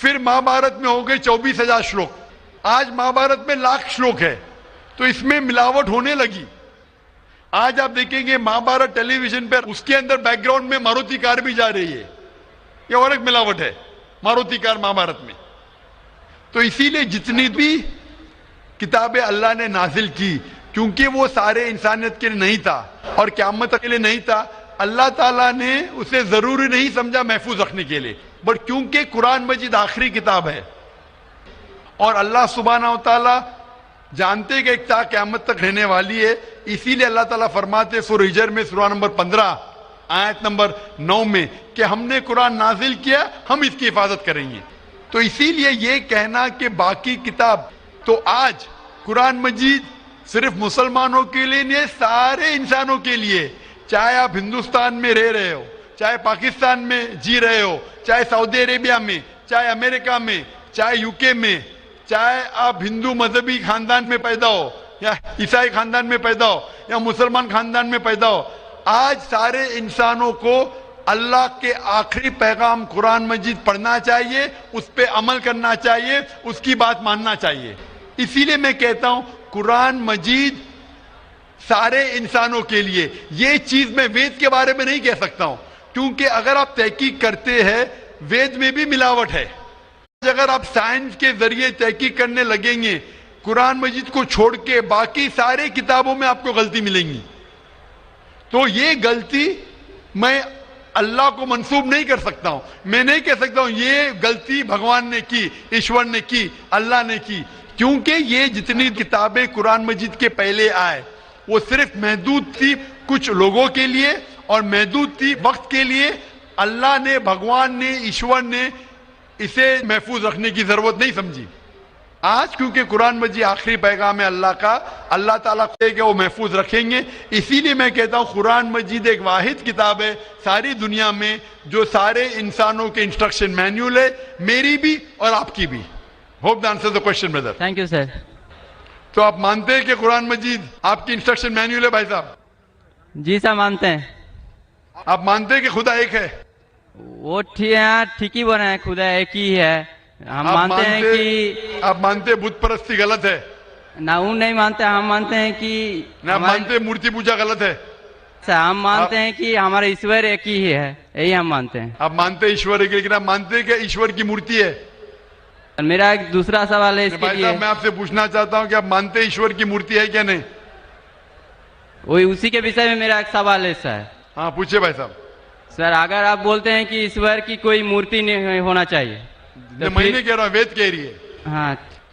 پھر مہابھارت میں ہو گئے 24,000 شلوک. آج مہابھارت میں 1,00,000 شلوک ہے. تو اس میں ملاوٹ ہونے لگی. آج آپ دیکھیں گے مہابھارت ٹیلی ویژن پر اس کے اندر بیک گراؤنڈ میں ماروتی کار بھی جا رہی ہے. یہ اور ایک ملاوٹ ہے ماروتی کار مہابھارت میں. تو اسی لیے جتنی بھی کتابیں اللہ نے نازل کی, کیونکہ وہ سارے انسانیت کے لیے نہیں تھا اور قیامت کے لیے نہیں تھا, اللہ تعالیٰ نے اسے ضروری نہیں سمجھا محفوظ رکھنے کے لیے. بٹ کیونکہ قرآن مجید آخری کتاب ہے اور اللہ سبحانہ و تعالیٰ جانتے کہ ایک تا قیامت تک رہنے والی ہے, اسی لیے اللہ تعالیٰ فرماتے سورہ ہجر میں سورہ نمبر 15 آیت نمبر 9 میں کہ ہم نے قرآن نازل کیا, ہم اس کی حفاظت کریں گے. تو اسی لیے یہ کہنا کہ باقی کتاب, تو آج قرآن مجید صرف مسلمانوں کے لیے نہیں, سارے انسانوں کے لیے, چاہے آپ ہندوستان میں رہ رہے ہو, چاہے پاکستان میں جی رہے ہو, چاہے سعودی عربیہ میں, چاہے امریکہ میں, چاہے UK میں, چاہے آپ ہندو مذہبی خاندان میں پیدا ہو یا عیسائی خاندان میں پیدا ہو یا مسلمان خاندان میں پیدا ہو, آج سارے انسانوں کو اللہ کے آخری پیغام قرآن مجید پڑھنا چاہیے, اس پہ عمل کرنا چاہیے, اس کی بات ماننا چاہیے. اسی لیے میں کہتا ہوں قرآن مجید سارے انسانوں کے لیے. یہ چیز میں وید کے بارے میں نہیں کہہ سکتا ہوں, کیونکہ اگر آپ تحقیق کرتے ہیں وید میں بھی ملاوٹ ہے. اگر آپ سائنس کے ذریعے تحقیق کرنے لگیں گے قرآن مجید کو چھوڑ کے باقی سارے کتابوں میں آپ کو غلطی ملیں گی. تو یہ غلطی میں اللہ کو منسوب نہیں کر سکتا ہوں. میں نہیں کہہ سکتا ہوں یہ غلطی بھگوان نے کی, ایشور نے کی, اللہ نے کی, کیونکہ یہ جتنی کتابیں قرآن مجید کے پہلے آئے وہ صرف محدود تھی کچھ لوگوں کے لیے اور محدود تھی وقت کے لیے. اللہ نے, بھگوان نے, ایشور نے اسے محفوظ رکھنے کی ضرورت نہیں سمجھی. آج کیونکہ قرآن مجید آخری پیغام ہے اللہ کا, اللہ تعالیٰ کہ وہ محفوظ رکھیں گے. اسی لیے میں کہتا ہوں قرآن مجید ایک واحد کتاب ہے ساری دنیا میں جو سارے انسانوں کے انسٹرکشن مینیول ہے, میری بھی اور آپ کی بھی. Hope the answer the question Brother. Thank you sir. تو آپ مانتے ہیں کہ قرآن مجید آپ کی انسٹرکشن مینیول ہے بھائی صاحب؟ جی سر مانتے ہیں. آپ مانتے ہیں کہ خدا ایک ہے؟ وہ ٹھیک ہی بنا ہے, خدا ایک ہی ہے. ہم مانتے ہیں کہ آپ مانتے بت پرستی غلط ہے؟ نہ وہ نہیں مانتے, ہم مانتے ہیں کہ نہ مانتے مورتی پوجا غلط ہے؟ ہم مانتے ہیں کہ ہمارا ایشور ایک ہی ہے, یہی ہم مانتے ہیں. آپ مانتے ایشور ایک, لیکن آپ مانتے ہیں کہ ایشور کی مورتی ہے؟ میرا ایک دوسرا سوال ہے اس کے بھائی لیے. صاحب میں آپ سے پوچھنا چاہتا ہوں کہ آپ مانتے ایشور کی مورتی ہے کیا نہیں؟ وہی اسی کے وشے میں میرا ایک سوال ہے سر. ہاں پوچھے بھائی صاحب. سر اگر آپ بولتے ہیں کہ ایشور کی کوئی مورتی نہیں ہونا چاہیے, میں نہیں کہہ رہا ہوں, وید کہہ رہی ہے. ہاں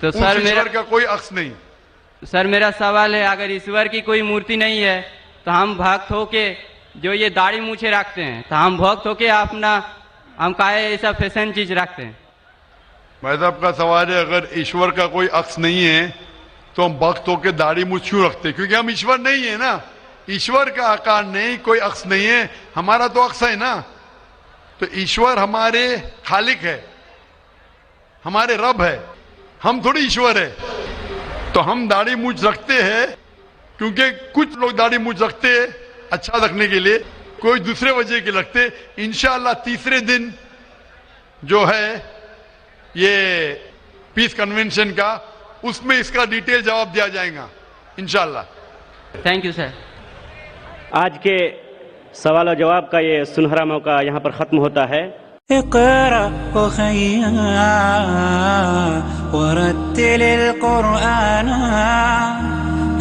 تو سر ایشور کا کوئی عکس نہیں. سر میرا سوال ہے اگر ایشور کی کوئی مورتی نہیں ہے تو ہم بھکت ہو کے جو یہ داڑھی مونچھے رکھتے ہیں تو ہم بھکت ہو کے اپنا ہم کہے ایسا فیشن چیز رکھتے ہیں. بھائی صاحب کا سوال ہے اگر ایشور کا کوئی عکس نہیں ہے تو ہم بھکت ہو کے داڑھی مونچھ کیوں رکھتے؟ کیونکہ ہم ایشور نہیں ہے نا. ایشور کا آکار نہیں, کوئی عکس نہیں ہے, ہمارا تو عکس ہے نا. تو ایشور ہمارے خالق ہے, ہمارے رب ہے, ہم تھوڑی ایشور ہے. تو ہم داڑھی مونچھ رکھتے ہیں کیونکہ کچھ لوگ داڑھی مونچھ رکھتے ہیں اچھا رکھنے کے لیے, کوئی دوسرے وجہ کے رکھتے. انشاءاللہ تیسرے دن جو ہے یہ پیس کنونشن کا, اس میں اس کا ڈیٹیل جواب دیا جائے گا انشاءاللہ. Thank you sir. آج کے سوال و جواب کا یہ سنہرا موقع یہاں پر ختم ہوتا ہے. اقرأ أخيا ورتل القرآن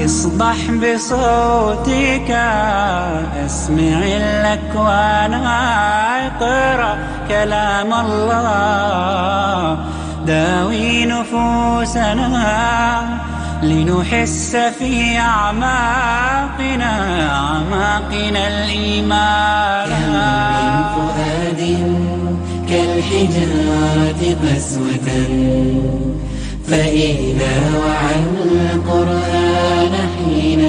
اصبح بصوتك اسمع الأكوان. اقرأ كلام الله داوي نفوسنا لنحس في أعماقنا الإيمان. من فؤاد كالحجارة قسوة فإذا وعى القرآن حين